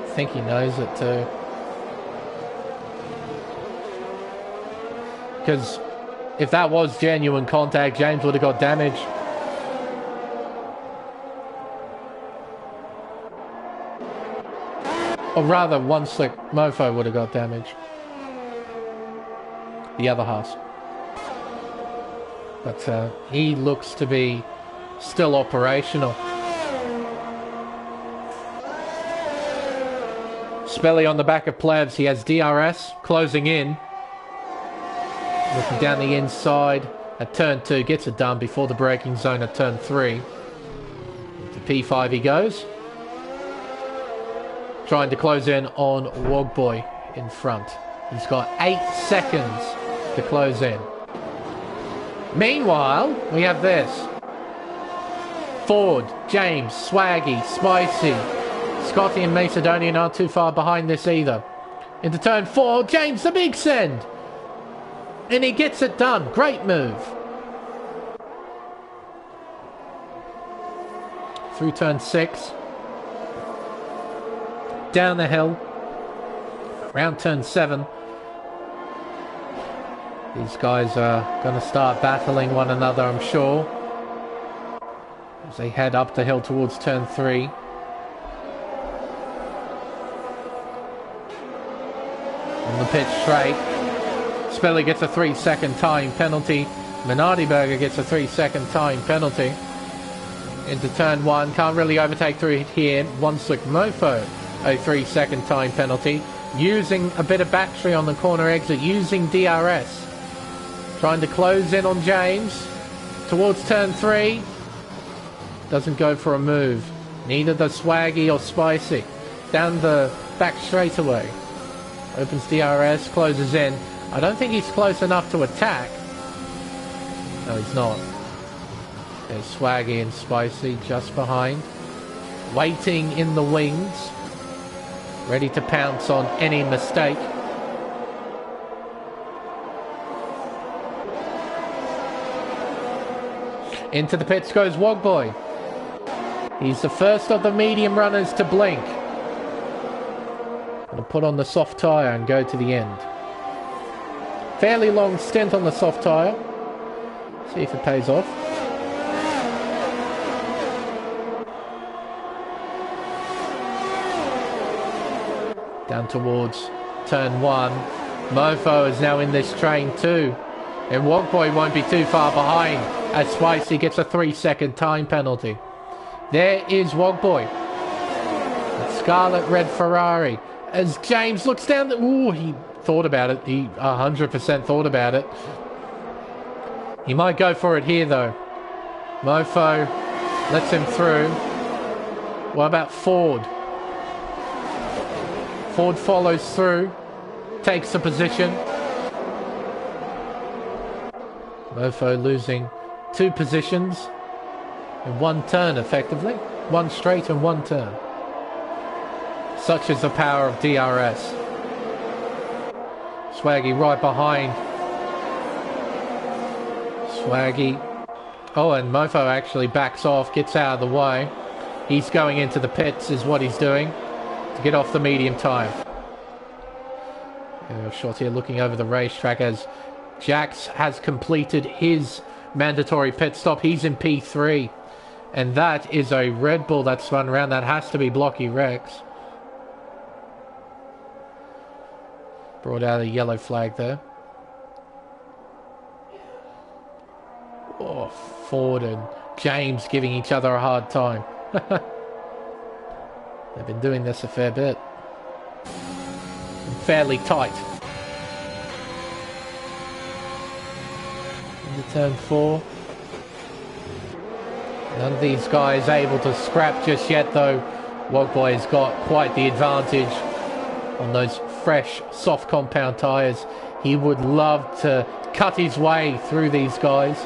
I think he knows it too. Because If that was genuine contact, James would have got damage. Or rather, one slick mofo would have got damage. The other half. But he looks to be still operational. Spelly on the back of Plebs. He has DRS closing in. Looking down the inside at turn 2. Gets it done before the braking zone at turn 3. Into P5 he goes. Trying to close in on Wogboy in front. He's got 8 seconds to close in. Meanwhile, we have this. Ford, James, Swaggy, Spicy. Scotty and Macedonian aren't too far behind this either. Into turn 4, James the big send. And he gets it done. Great move. Through turn 6. Down the hill. Around turn 7. These guys are going to start battling one another, I'm sure. As they head up the hill towards turn 3. On the pitch straight. Spelly gets a 3-second time penalty. Minardi Berger gets a 3-second time penalty. Into turn 1. Can't really overtake through here. One slick mofo. A 3-second time penalty. Using a bit of battery on the corner exit. Using DRS. Trying to close in on James. Towards turn 3. Doesn't go for a move. Neither does Swaggy or Spicy. Down the back straightaway. Opens DRS. Closes in. I don't think he's close enough to attack. No, he's not. There's Swaggy and Spicy just behind. Waiting in the wings. Ready to pounce on any mistake. Into the pits goes Wogboy. He's the first of the medium runners to blink. Gonna put on the soft tyre and go to the end. Fairly long stint on the soft tyre. See if it pays off. Down towards turn 1. Mofo is now in this train too. And Wogboy won't be too far behind as Spicy gets a 3-second time penalty. There is Wogboy. Scarlet Red Ferrari. As James looks down the... Ooh, he thought about it. He 100% thought about it. He might go for it here though. Mofo lets him through. What about Ford? Ford follows through. Takes the position. Mofo losing 2 positions in 1 turn effectively. 1 straight and 1 turn. Such is the power of DRS. Swaggy right behind. Swaggy. Oh, and Mofo actually backs off, gets out of the way. He's going into the pits is what he's doing to get off the medium time. Short here looking over the racetrack as Jax has completed his mandatory pit stop. He's in P3. And that is a Red Bull that spun around. That has to be Blocky Rex. Brought out a yellow flag there. Oh, Ford and James giving each other a hard time. They've been doing this a fair bit. And fairly tight. Into turn 4. None of these guys able to scrap just yet though. Wogboy has got quite the advantage on those fresh soft compound tyres. He would love to cut his way through these guys.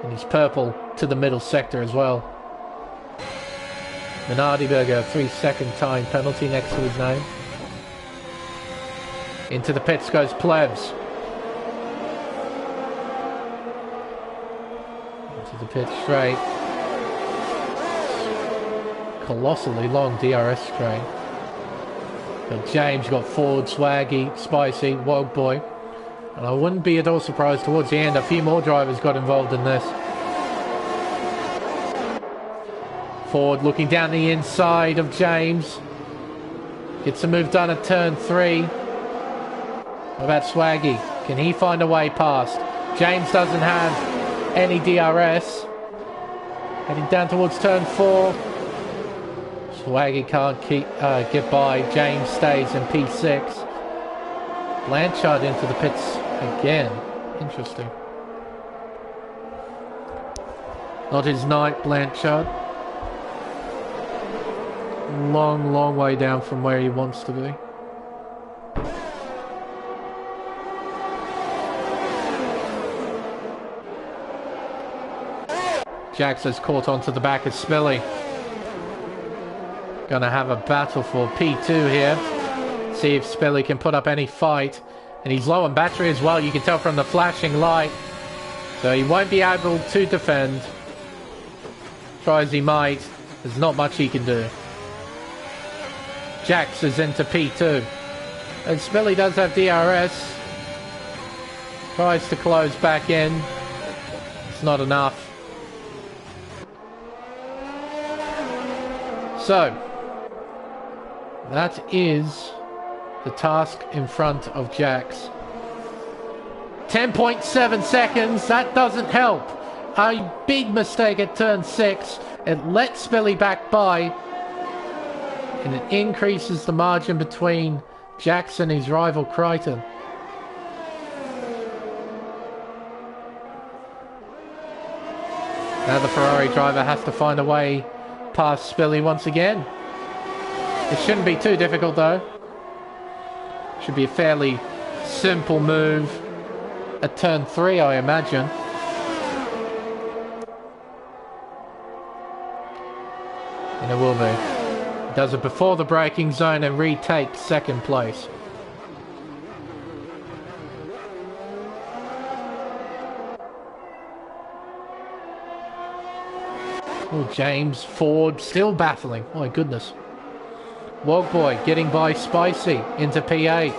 And he's purple to the middle sector as well. Minardi Berger, 3-second time penalty next to his name. Into the pits goes Plebs. Into the pit straight. Colossally long DRS straight. But James got Ford, Swaggy, Spicy, Wogboy. And I wouldn't be at all surprised towards the end a few more drivers got involved in this. Ford looking down the inside of James. Gets a move done at turn 3. What about Swaggy? Can he find a way past? James doesn't have any DRS. Heading down towards turn 4. Swaggy can't get by. James stays in P6. Blanchard into the pits again. Interesting. Not his night, Blanchard. Long, long way down from where he wants to be. Jax has caught onto the back of Spilly. Gonna have a battle for P2 here. See if Spilly can put up any fight. And he's low on battery as well, you can tell from the flashing light. So he won't be able to defend. Try as he might, there's not much he can do. Jax is into P2. And Spilly does have DRS. Tries to close back in. It's not enough. So, that is the task in front of Jax. 10.7 seconds, that doesn't help. A big mistake at turn 6. It lets Spilly back by. And it increases the margin between Jax and his rival Chryson. Now the Ferrari driver has to find a way past Spilly once again. It shouldn't be too difficult though. Should be a fairly simple move at turn 3, I imagine. And it will be. He does it before the braking zone and retakes second place. Oh, James, Ford, still battling. My goodness. Wogboy getting by Spicy into P8.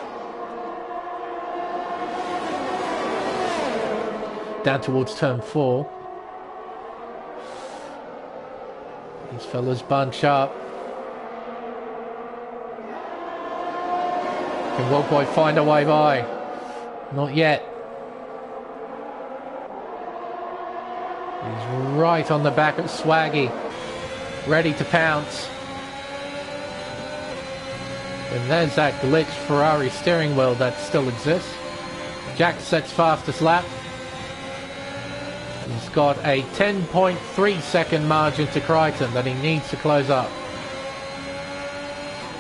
Down towards turn 4. These fellas bunch up. Can Wogboy find a way by? Not yet. He's right on the back of Swaggy. Ready to pounce. And there's that glitched Ferrari steering wheel that still exists. Jax sets fastest lap. He's got a 10.3 second margin to Chryson that he needs to close up.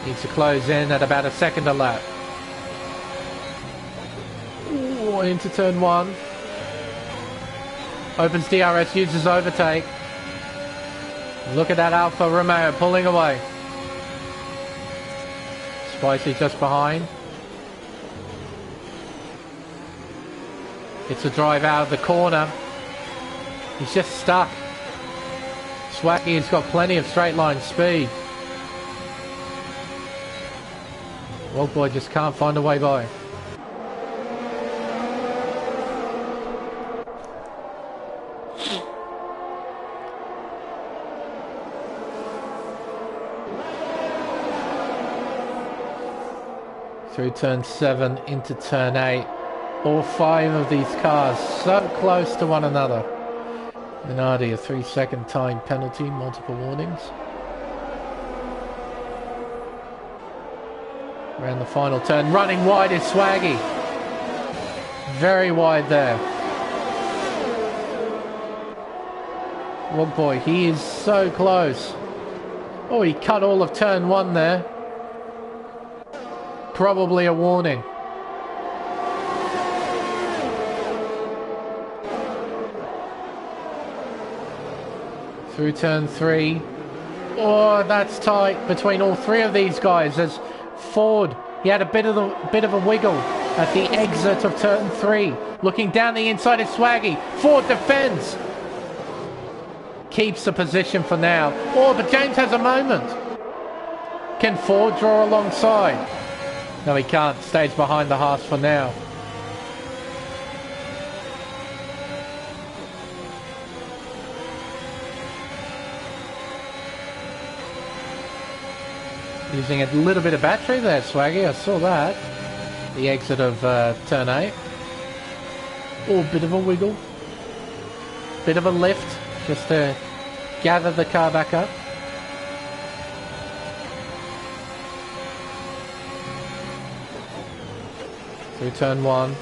Needs to close in at about a second a lap. Ooh, into turn 1. Opens DRS, uses overtake. Look at that Alfa Romeo pulling away. Spicy just behind. It's a drive out of the corner. He's just stuck. Swaggy has got plenty of straight line speed. Wogboy just can't find a way by. Through turn 7 into turn 8. All 5 of these cars so close to one another. Minardi, a 3-second time penalty, multiple warnings. Around the final turn, running wide is Swaggy. Very wide there. Wogboy, he is so close. Oh, he cut all of turn 1 there. Probably a warning. Through turn 3. Oh, that's tight between all 3 of these guys. As Ford, he had a bit of a wiggle at the exit of turn 3. Looking down the inside is Swaggy. Ford defends. Keeps the position for now. Oh, but James has a moment. Can Ford draw alongside? No, he can't. Stays behind the Haas for now. Using a little bit of battery there, Swaggy. I saw that. The exit of turn 8. Oh, bit of a wiggle. Bit of a lift, just to gather the car back up. Through turn 1.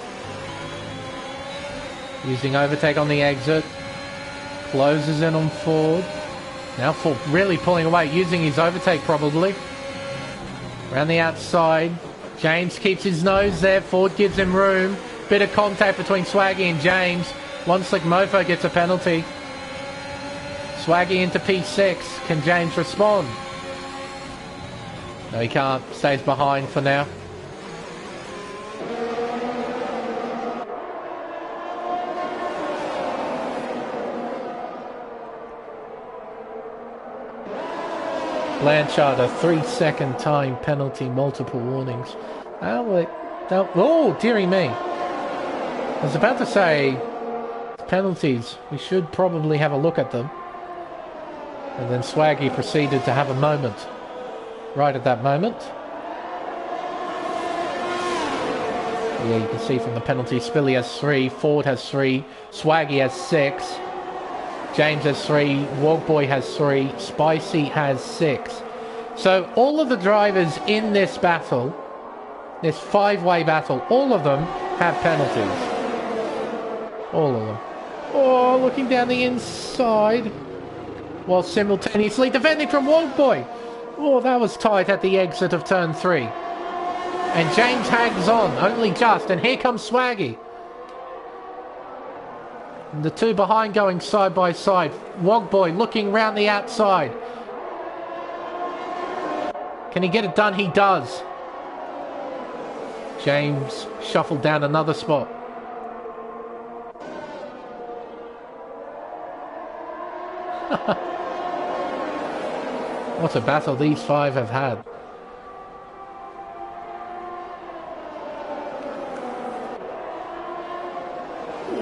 Using overtake on the exit. Closes in on Ford. Now Ford really pulling away, using his overtake probably. Around the outside. James keeps his nose there. Ford gives him room. Bit of contact between Swaggy and James. One Slick Mofo gets a penalty. Swaggy into P6. Can James respond? No, he can't. Stays behind for now. Blanchard, a 3-second time penalty, multiple warnings. Oh, dearie me. I was about to say, penalties, we should probably have a look at them. And then Swaggy proceeded to have a moment. Right at that moment. Yeah, you can see from the penalty, Spilly has 3, Ford has 3, Swaggy has 6. James has 3, Wogboy has 3, Spicy has 6. So all of the drivers in this battle, this 5-way battle, all of them have penalties. All of them. Oh, looking down the inside, while simultaneously defending from Wogboy. Oh, that was tight at the exit of turn 3. And James hangs on, only just, and here comes Swaggy. And the two behind going side by side. Wogboy looking round the outside. Can he get it done? He does. James shuffled down another spot. What a battle these 5 have had.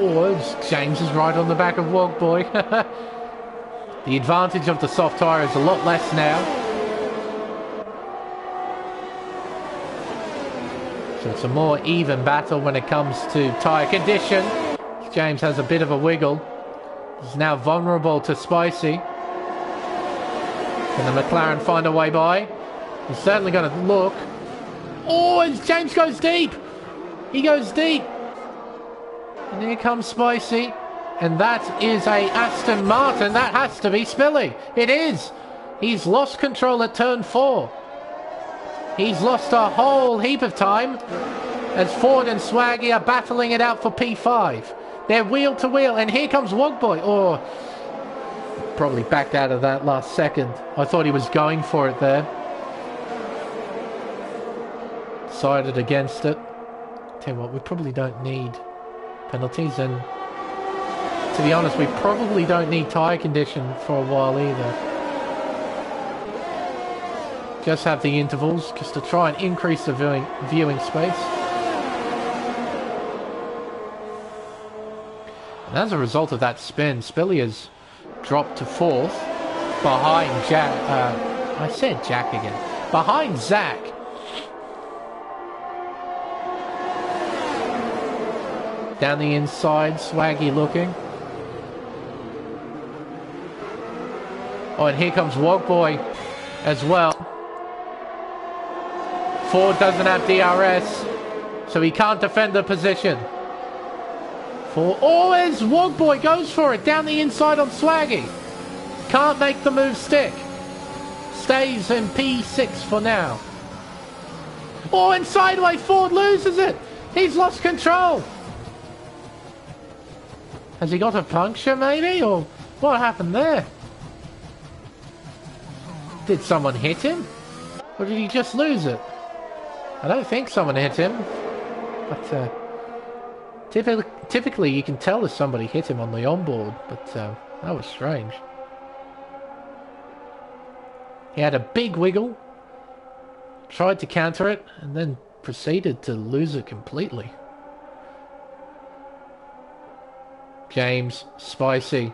Oh, James is right on the back of Wogboy. The advantage of the soft tyre is a lot less now. So it's a more even battle when it comes to tyre condition. James has a bit of a wiggle. He's now vulnerable to Spicy. Can the McLaren find a way by? He's certainly going to look. Oh, and James goes deep. He goes deep. And here comes Spicy. And that is a Aston Martin. That has to be Spilly. It is. He's lost control at turn 4. He's lost a whole heap of time as Ford and Swaggy are battling it out for P5. They're wheel to wheel. And here comes Wogboy. Oh, probably backed out of that last second. I thought he was going for it there. Decided against it. Tell you what, we probably don't need penalties, and to be honest, we probably don't need tyre condition for a while either. Just have the intervals just to try and increase the viewing space. And as a result of that spin, Spilly has dropped to 4th behind Jack. I said Jack again. Behind Zach. Down the inside, Swaggy looking. Oh, and here comes Wogboy as well. Ford doesn't have DRS, so he can't defend the position. Oh, as Wogboy goes for it, down the inside on Swaggy. Can't make the move stick. Stays in P6 for now. Oh, and sideways, Ford loses it. He's lost control. Has he got a puncture maybe, or what happened there? Did someone hit him? Or did he just lose it? I don't think someone hit him. But typically you can tell if somebody hit him on the onboard, but that was strange. He had a big wiggle, tried to counter it, and then proceeded to lose it completely. James, Spicy.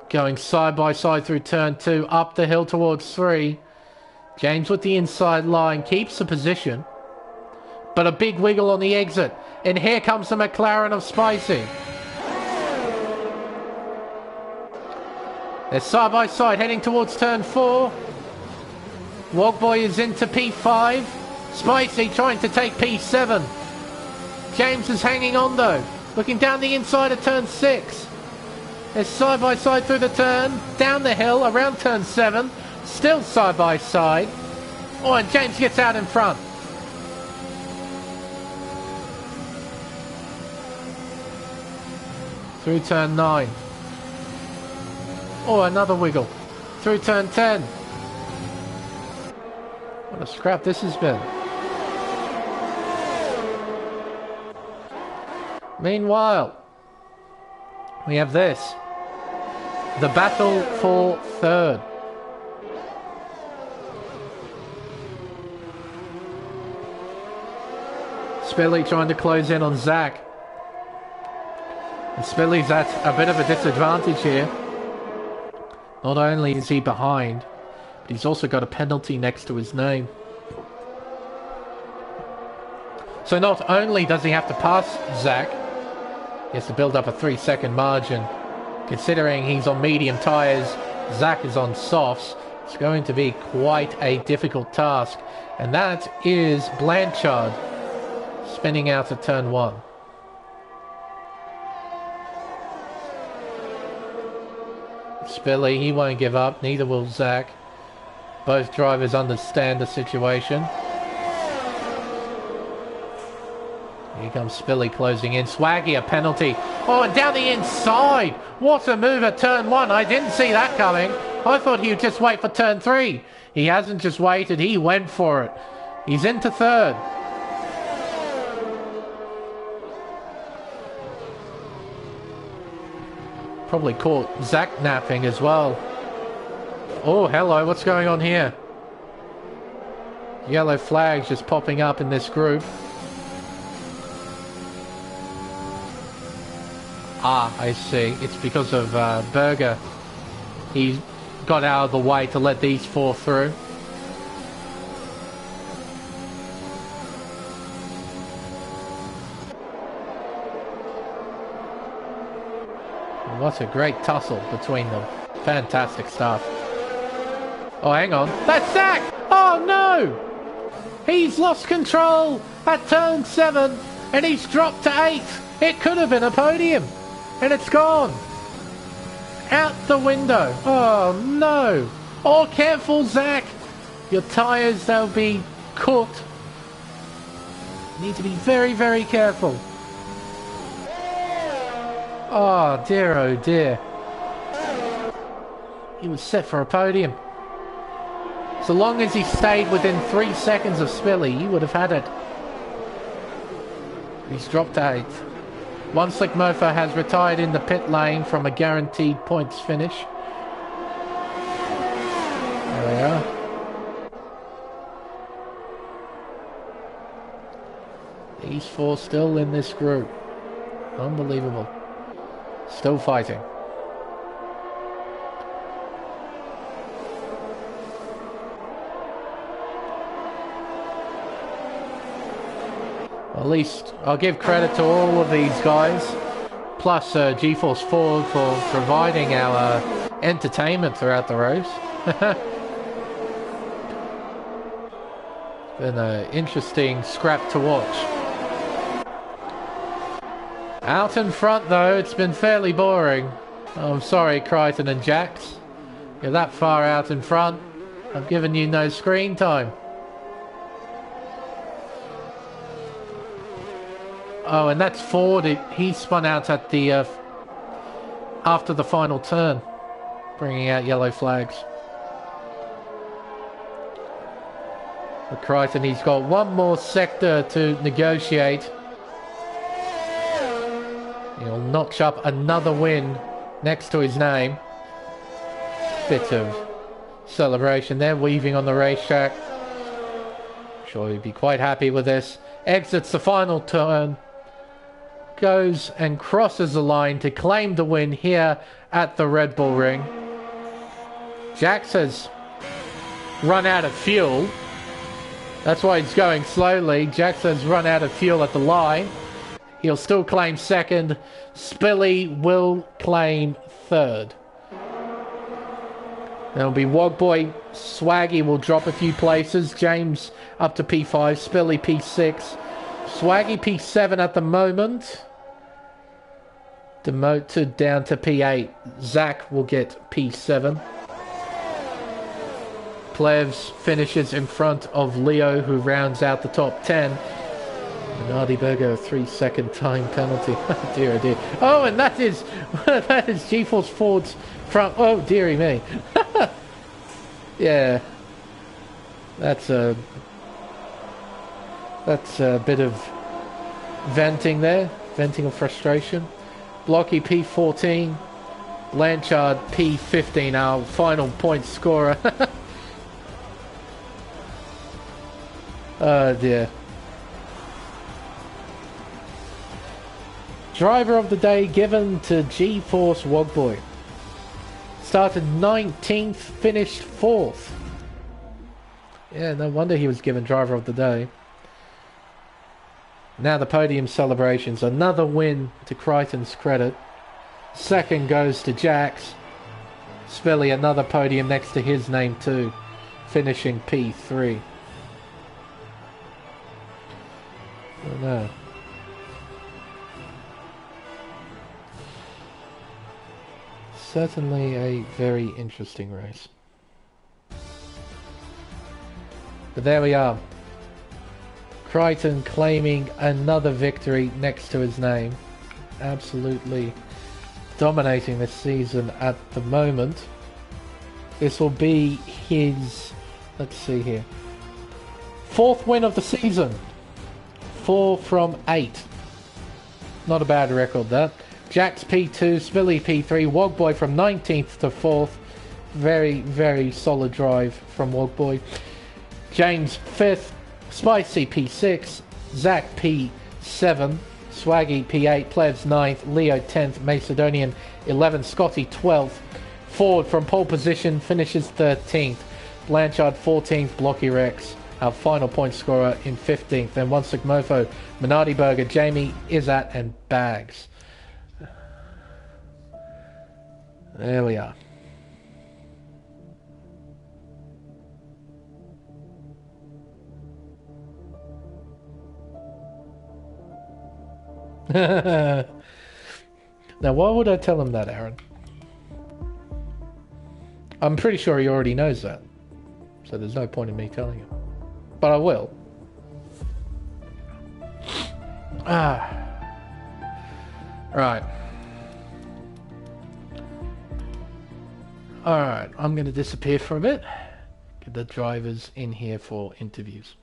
Going side by side through turn 2, up the hill towards 3. James with the inside line, keeps the position. But a big wiggle on the exit. And here comes the McLaren of Spicy. They're side by side heading towards turn 4. Wogboy is into P5. Spicy trying to take P7. James is hanging on though. Looking down the inside of turn 6. They're side by side through the turn. Down the hill around turn 7. Still side by side. Oh, and James gets out in front. Through turn 9. Oh, another wiggle. Through turn 10. What a scrap this has been. Meanwhile, we have this. The battle for third. Spilly trying to close in on Zach. And Spilly's at a bit of a disadvantage here. Not only is he behind, but he's also got a penalty next to his name. So not only does he have to pass Zach, he has to build up a 3-second margin. Considering he's on medium tyres, Zach is on softs, it's going to be quite a difficult task. And that is Blanchard spinning out at turn 1. Spilly, he won't give up, neither will Zach. Both drivers understand the situation. Here comes Spilly closing in. Swaggy, a penalty. Oh, and down the inside. What a move at turn 1. I didn't see that coming. I thought he would just wait for turn 3. He hasn't just waited. He went for it. He's into third. Probably caught Zach napping as well. Oh, hello. What's going on here? Yellow flags just popping up in this group. Ah, I see. It's because of Berger. He got out of the way to let these 4 through. What a great tussle between them. Fantastic stuff. Oh, hang on. That's Zach! Oh, no! He's lost control at turn 7, and he's dropped to 8th. It could have been a podium, and it's gone. Out the window. Oh, no. Oh, careful, Zach. Your tyres, they'll be cooked. You need to be very, very careful. Oh, dear, oh, dear. He was set for a podium. So long as he stayed within 3 seconds of Spilly, he would have had it. He's dropped 8th. One Slick Mofo has retired in the pit lane from a guaranteed points finish. There we are. These 4 still in this group. Unbelievable. Still fighting. At least I'll give credit to all of these guys, plus GeForce Ford for providing our entertainment throughout the race. Been an interesting scrap to watch. Out in front though, it's been fairly boring. Oh, I'm sorry, Chryson and Jax. You're that far out in front. I've given you no screen time. Oh, and that's Ford. He spun out at the after the final turn, bringing out yellow flags. But Chryson, he's got one more sector to negotiate. He'll notch up another win next to his name. Bit of celebration there, weaving on the racetrack. Sure, he'd be quite happy with this. Exits the final turn. goes and crosses the line to claim the win here at the Red Bull Ring. Jax has run out of fuel. That's why he's going slowly. Jax has run out of fuel at the line. He'll still claim second. Spilly will claim third. There'll be Wogboy. Swaggy will drop a few places. James up to P5. Spilly P6. Swaggy P7 at the moment. Demoted down to P8. Zach will get P7. Plevs finishes in front of Leo, who rounds out the top 10. Minardi Burger, a 3-second time penalty. Oh dear, oh dear. Oh, and that is GeForce Ford's front. Oh dearie me. Yeah, that's a bit of venting there, venting of frustration. Blocky P14, Blanchard P15, our final point scorer. Oh dear. Driver of the day given to GeForce Wogboy. Started 19th, finished 4th. Yeah, no wonder he was given driver of the day. Now the podium celebrations. Another win to Chryton's credit. Second goes to Jax. Spilly, another podium next to his name too. Finishing P3. Oh no. Certainly a very interesting race. But there we are. Chryson claiming another victory next to his name. Absolutely dominating this season at the moment. This will be his, let's see here, 4th win of the season. 4 from 8. Not a bad record, that. Jax P2, Spilly P3, Wogboy from 19th to 4th. Very, very solid drive from Wogboy. James 5th, Spicy P6, Zach P7, Swaggy P8, Plebs 9th, Leo 10th, Macedonian 11th, Scotty 12th. Ford from pole position finishes 13th. Blanchard 14th, Blocky Rex, our final point scorer, in 15th. Then One Stick Mofo, Minardi Burger, Jamie, Izat and Bags. There we are. Now, why would I tell him that, Aaron? I'm pretty sure he already knows that. So there's no point in me telling him. But I will. Right. Alright, I'm going to disappear for a bit. Get the drivers in here for interviews.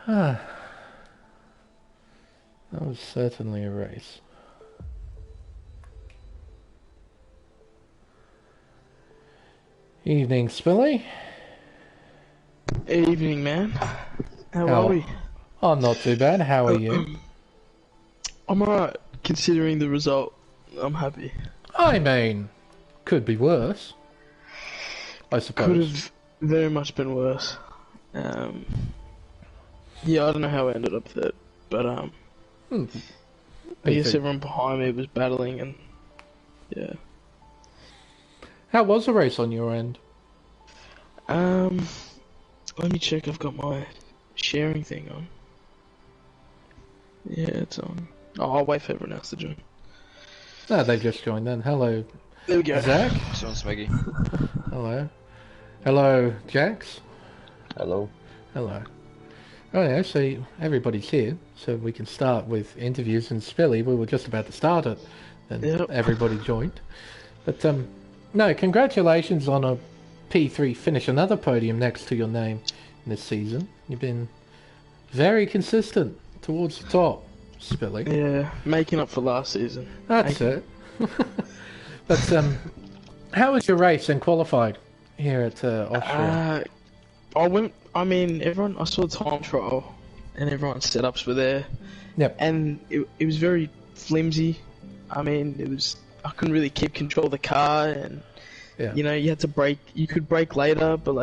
That was certainly a race. Evening, Spilly. Evening, man. How are we? I'm not too bad. How are you? I'm alright, considering the result. I'm happy. I mean, could be worse, I suppose. Could have very much been worse. Yeah, I don't know how I ended up there, but I guess everyone behind me was battling, and yeah. How was the race on your end? Let me check. I've got my sharing thing on. Yeah, it's on. Oh, I'll wait for everyone else to join. No, they just joined then. Hello, There we go. Zach. Sounds Smeggy. Hello. Hello, Jax. Hello. Hello. Oh yeah, so everybody's here, so we can start with interviews. And Spilly, we were just about to start it, and Yep. everybody joined. But no, congratulations on a P3 finish, another podium next to your name in this season. You've been very consistent towards the top, Spilly. Yeah, making up for last season. That's it. But how was your race and qualified here at Austria? Everyone, I saw the time trial, and everyone's setups were there. Yep. And it was very flimsy. I couldn't really keep control of the car, and Yeah. you had to brake. You could brake later, but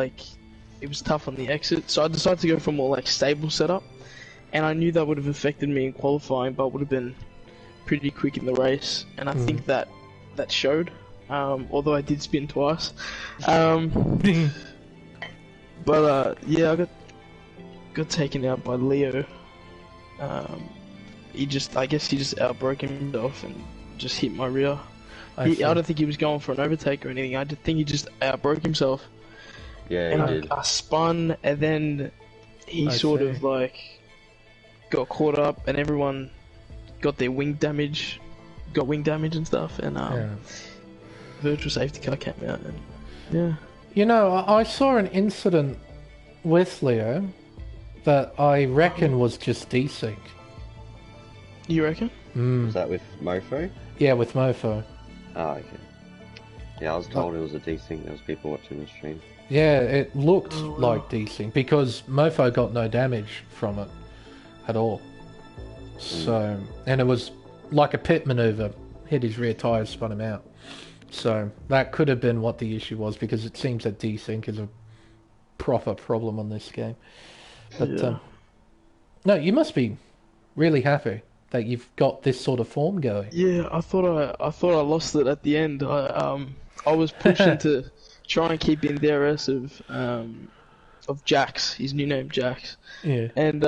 it was tough on the exit. So I decided to go for a more stable setup, and I knew that would have affected me in qualifying, but would have been pretty quick in the race. And I think that showed. Although I did spin twice. Yeah, I got taken out by Leo. I guess he just outbroke himself and just hit my rear. I don't think he was going for an overtake or anything. I just think he just outbroke himself. Yeah, And he did. I spun, and then he got caught up, and everyone got their wing damage and stuff, and virtual safety car came out, and yeah. You know, I saw an incident with Leo that I reckon was just desync. You reckon? Was that with Mofo? Yeah, with Mofo. Oh, okay. Yeah, I was told it was a desync. There was people watching the stream. Yeah, it looked like desync because Mofo got no damage from it at all. So, and it was like a pit maneuver, hit his rear tyre, spun him out. So that could have been what the issue was, because it seems that desync is a proper problem on this game. But no, you must be really happy that you've got this sort of form going. Yeah, I thought I lost it at the end. I was pushing to try and keep in DRS of Jax, his new name Jax. Yeah. And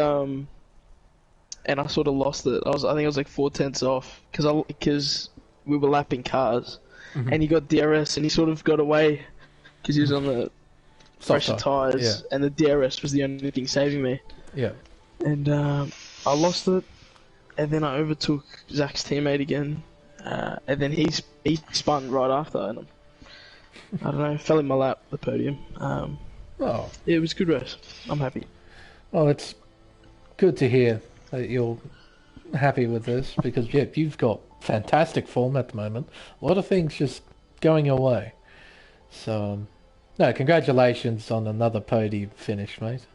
I sort of lost it. I think I was like 4/10 off because we were lapping cars, and he got DRS and he sort of got away because he was on the fresher tyres, and the DRS was the only thing saving me. Yeah. And I lost it, and then I overtook Zach's teammate again, and then he spun right after, and I don't know, fell in my lap, the podium. It was a good race. I'm happy. Well, it's good to hear that you're happy with this, because you've got fantastic form at the moment. A lot of things just going your way. So, no, congratulations on another podium finish, mate.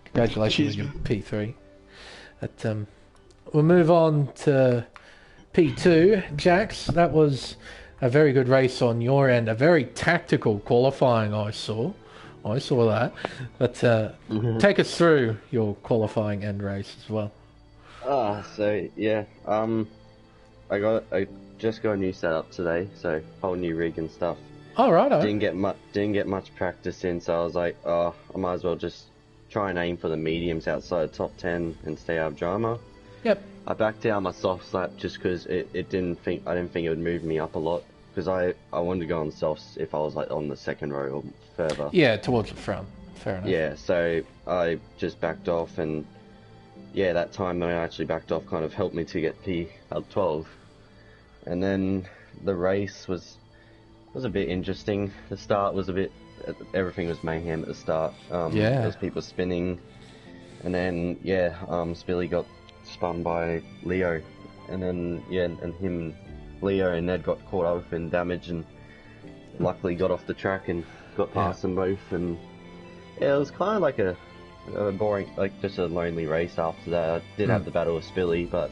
Congratulations on your P3. But, we'll move on to P2. Jax, that was a very good race on your end. A very tactical qualifying, I saw that. But take us through your qualifying and race as well. I just got a new setup today, so whole new rig and stuff. Oh, right. Didn't get much practice in, so I was like, I might as well just try and aim for the mediums outside the top 10 and stay out of drama. Yep. I backed out my soft slap just because I didn't think it would move me up a lot, because I wanted to go on softs if I was on the second row or further. Yeah, towards the front. Fair enough. Yeah, so I just backed off, and yeah, that time I actually backed off kind of helped me to get P12. And then the race was a bit interesting. The start was everything was mayhem at the start. There was people spinning, and then Spilly got spun by Leo, and then and Leo and Ned got caught up in damage, and luckily got off the track and got past them both. And yeah, it was kind of like a boring, just a lonely race after that. I did have the battle with Spilly, but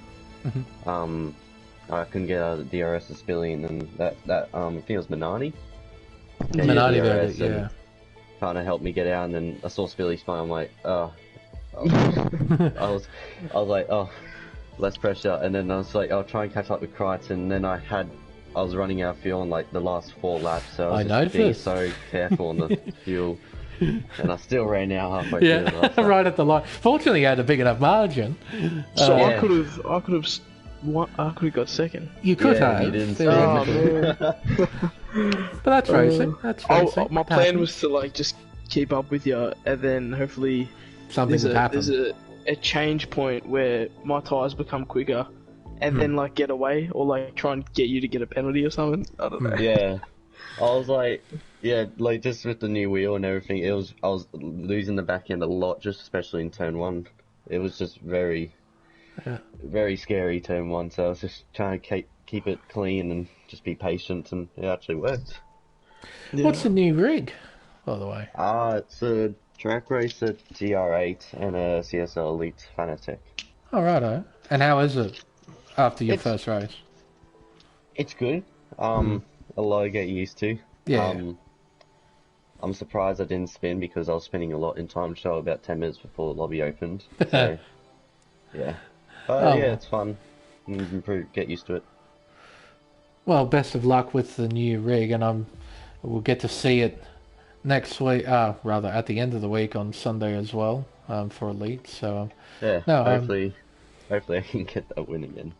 I couldn't get out of the DRS of Spilly, and then that I think it was Minardi. Minardi got it, yeah. Kind of helped me get out, and then I saw Spilly spin. I'm like, I was like, less pressure, and then I was like, I'll try and catch up with Chryson, and then I was running out of fuel on the last 4 laps, so I was just being so careful on the fuel. and I still ran out halfway through. Yeah, right at the line. Fortunately, you had a big enough margin. So Yeah. I could have got second. You could Yeah, have. you didn't theoretically. But that's racing. That's racing. My plan was to like just keep up with you, and then hopefully Something would happen. there's a change point where my tires become quicker, and then like get away, or like try and get you to get a penalty or something. I don't know. Yeah, I was like, like just with the new wheel and everything, I was losing the back end a lot, just especially in turn 1. It was just very scary turn 1. So I was just trying to keep it clean and just be patient, and it actually worked. Yeah. What's the new rig, by the way? It's a track racer GR8 and a CSL Elite Fanatec. Oh, righto. And how is it after your first race? It's good. A lot to get used to. Yeah. I'm surprised I didn't spin because I was spinning a lot in time trial about 10 minutes before the lobby opened. So, yeah. But yeah, it's fun. Get used to it. Well, best of luck with the new rig, and we'll get to see it next week. Rather at the end of the week on Sunday as well, for Elite. So Yeah. no, hopefully I can get that win again.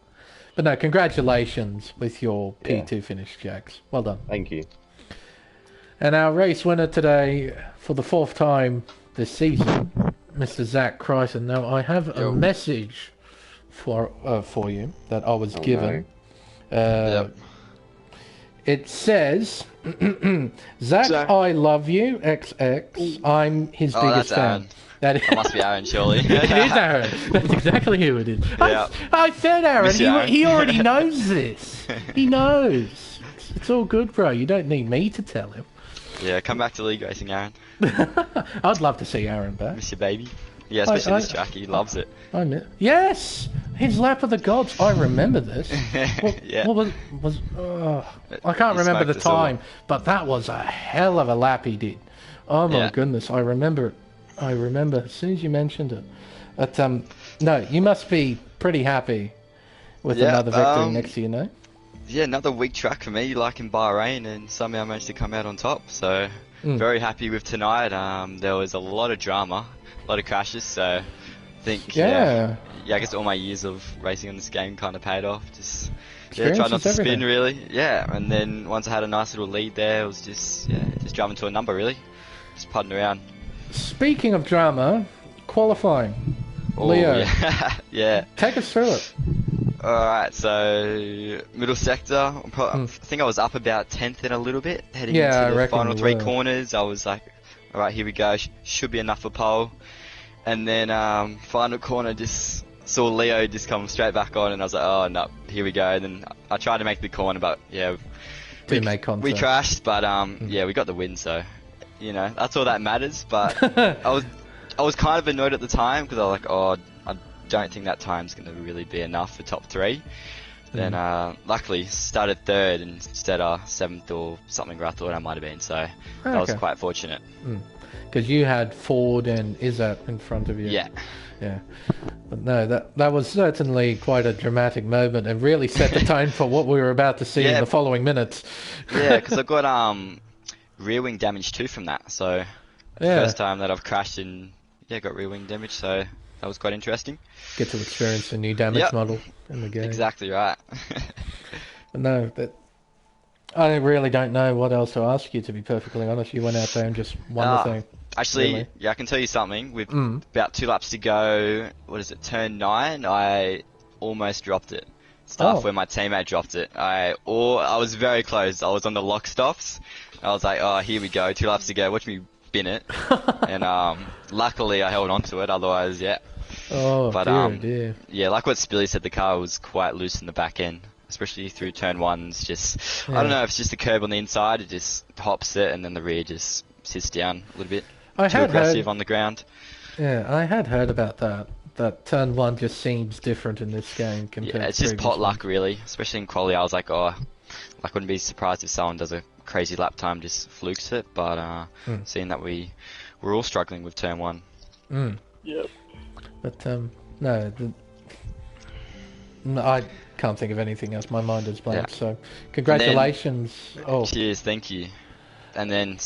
but no, congratulations with your P2 finish, Jax. Well done. Thank you. And our race winner today, for the 4th time this season, Mr. Zach Chryson. Now, I have a message for you that I was given. No. It says, Zach, I love you, XX. I'm his biggest that's fan. Aaron. That Must be Aaron, surely. It is Aaron. That's exactly who it is. Yeah. I said Aaron. Miss you, Aaron. He already knows this. He knows. It's all good, bro. You don't need me to tell him. Yeah, come back to league racing, Aaron. I'd love to see Aaron back. Miss your baby. Yeah, especially this track. He loves it. Yes, his lap of the gods. I remember this. Yeah. What was I can't He remember the smoked us all. time, but that was a hell of a lap he did. Oh my Yeah. goodness, I remember it. I remember as soon as you mentioned it. But no, you must be pretty happy with another victory next to you, no? Yeah, another weak track for me, like in Bahrain, and somehow managed to come out on top. So, very happy with tonight. There was a lot of drama, a lot of crashes, so I think, I guess all my years of racing on this game kind of paid off. Just, try not to spin, really. Yeah, and then once I had a nice little lead there, it was just driving to a number, really. Just putting around. Speaking of drama, qualifying. Oh, Leo, yeah. take us through it. Alright, so middle sector, I think I was up about 10th in a little bit, heading I into the reckon final you 3 were. corners. I was like, alright, here we go, should be enough for pole. And then final corner, just saw Leo just come straight back on, and I was like, oh no, here we go. And then I tried to make the corner, but yeah, we crashed, but yeah, we got the win, so, you know, that's all that matters. But I was kind of annoyed at the time, because I was like, oh, I don't think that time's going to really be enough for top 3. Then luckily started 3rd instead of 7th or something where I thought I might have been, so that was quite fortunate. Because you had Ford and Izzat in front of you. Yeah. But no, that was certainly quite a dramatic moment and really set the tone for what we were about to see in the following minutes. Yeah, because I got rear wing damage too from that, so first time that I've crashed and got rear wing damage, so that was quite interesting. Get to experience a new damage model in the game. Exactly right. But no, I really don't know what else to ask you, to be perfectly honest. You went out there and just won the thing. Actually, really. I can tell you something. With about 2 laps to go, turn 9, I almost dropped it. Where my teammate dropped it. I was very close. I was on the lock stops. I was like, oh, here we go, 2 laps to go, watch me bin it. And luckily I held on to it, otherwise, Oh, but, dear. Yeah, like what Spilly said, the car was quite loose in the back end, especially through turn 1s. Just, I don't know if it's just the curb on the inside, it just hops it, and then the rear just sits down a little bit. Too aggressive on the ground. Yeah, I had heard about that. That turn 1 just seems different in this game compared to it's just pot luck, really. Especially in quali, I was like, I wouldn't be surprised if someone does a crazy lap time, just flukes it. But seeing that we're all struggling with turn 1. Yep. But no, I can't think of anything else. My mind is blank. So congratulations. Cheers, thank you. And then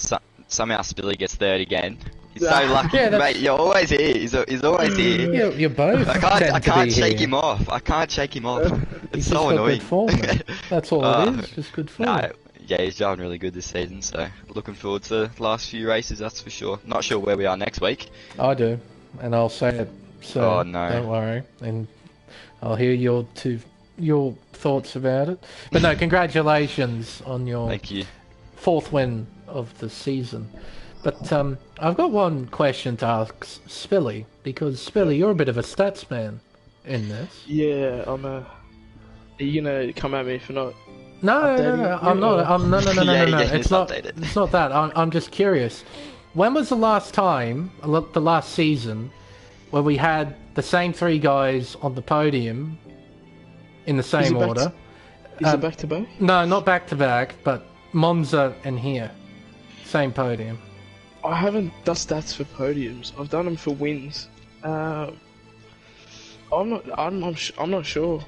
somehow Spilly gets third again. He's so Yeah, lucky, mate. You're always here. He's always here. You're both. I can't shake here. him off. I can't shake him off. He's It's so just got annoying. good form, man. That's all it is. Just good form. No, yeah, he's driving really good this season. So looking forward to the last few races. That's for sure. Not sure where we are next week. I do, and I'll say it. So Oh, no. don't worry, and I'll hear your thoughts about it. But no, congratulations on your Thank you. 4th win of the season. But I've got one question to ask Spilly, because Spilly, you're a bit of a stats man in this. Yeah, are you gonna come at me for not? No, Updating I'm you, not. or- No. Yeah, It's just not. update it. It's not that. I'm just curious. When was the last time, the last season, where we had the same 3 guys on the podium in the same order? Is it back to back? No, not back to back, but Monza and here, same podium. I haven't done stats for podiums. I've done them for wins. I'm not sure.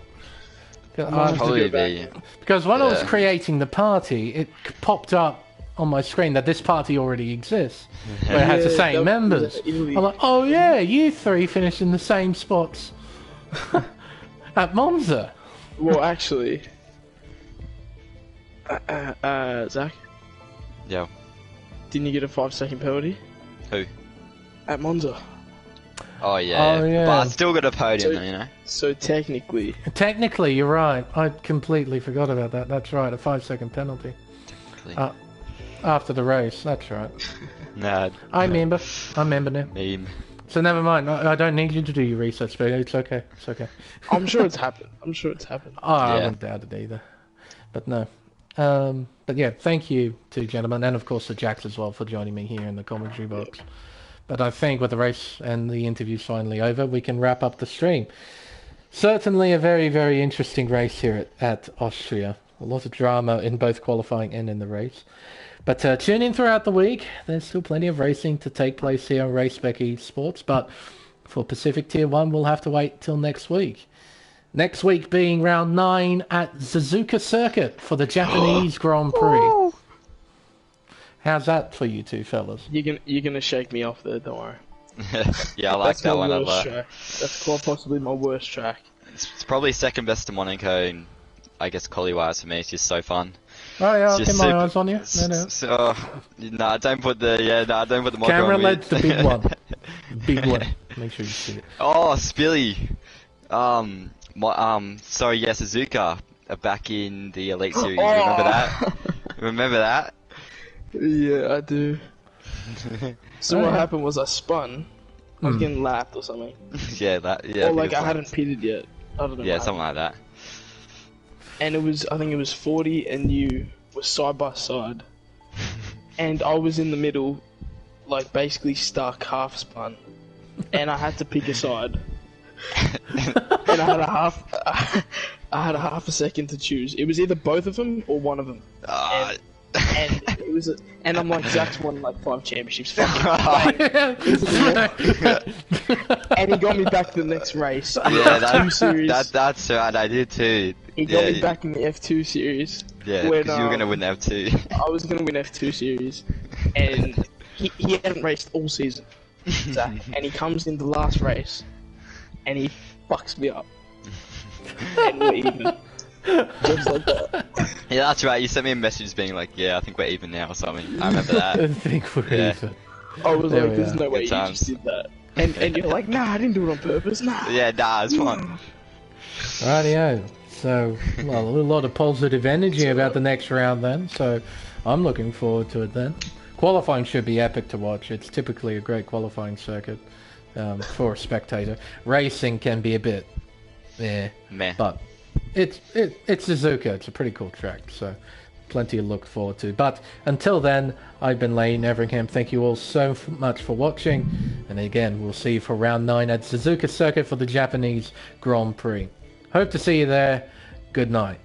Probably be. Because when I was Yeah. creating the party, it popped up on my screen that this party already exists, where it has the Yeah, same that- members. that Italy- I'm like, oh yeah, you 3 finished in the same spots at Monza. Well, actually, Zach, Yeah. didn't you get a 5-second penalty Who? at Monza? Oh yeah. Oh, yeah. But I still got a podium, So- you know. So technically, Technically, you're right. I completely forgot about that. That's right, a 5-second penalty after the race. That's right. Nah. I remember. I remember now. Meme. So never mind. I don't need you to do your research, but it's okay. It's okay. I'm sure it's happened. Oh, I Yeah. wouldn't doubt it either. But no. But yeah, thank you to gentlemen, and of course to Jax as well for joining me here in the commentary box. But I think with the race and the interviews finally over, we can wrap up the stream. Certainly a very, very interesting race here at Austria. A lot of drama in both qualifying and in the race. But tune in throughout the week. There's still plenty of racing to take place here on Race Spec Esports. But for Pacific Tier 1, we'll have to wait till next week. Next week being round 9 at Suzuka Circuit for the Japanese Grand Prix. How's that for you two fellas? You're gonna shake me off there. Don't worry. Yeah, I like that one a worst lot. track. That's quite possibly my worst track. It's probably second best to Monaco, and I guess quality-wise for me, it's just so fun. Oh yeah, I'll Just keep my super- eyes on you. No. So, nah, don't put the mod Camera on me. led's the big one. Big one. Make sure you see it. Oh, Spilly. Sorry, yeah, Suzuka are back in the Elite Series. Oh. Remember that? Remember that? Yeah, I do. So Oh, what yeah. happened was I spun. I was getting lapped or something. Yeah, that. Yeah. Or like because I hadn't pitted yet. I don't know. Yeah, what something happened. like that. And I think it was 40 and you were side by side. And I was in the middle, like basically stuck, half spun. And I had to pick a side. And I had a half a second to choose. It was either both of them or one of them. Ah, And it was, and I'm like, Zach's won like 5 championships. Fucking bang. And he got me back to the next race. yeah, F2 series. that's right. I did too. He got yeah, me back in the F2 series. Yeah, when, because you were gonna win F2. I was gonna win F2 series, and he hadn't raced all season, Zach, and he comes in the last race, and he fucks me up, and we're even, just like that. Yeah, that's right. You sent me a message being like, "Yeah, I think we're even now" or something. I remember I that. think we're Yeah. even. I was There like, we "There's are. no way Good you times. just did that," and you're like, "Nah, I didn't do it on purpose, nah." Yeah, nah, it's fun. Rightio. So, well, a lot of positive energy about the next round then. So, I'm looking forward to it then. Qualifying should be epic to watch. It's typically a great qualifying circuit for a spectator. Racing can be a bit, Meh. but it's Suzuka. It's a pretty cool track. So, plenty to look forward to. But until then, I've been Lane Everingham. Thank you all so much for watching. And again, we'll see you for round 9 at Suzuka Circuit for the Japanese Grand Prix. Hope to see you there. Good night.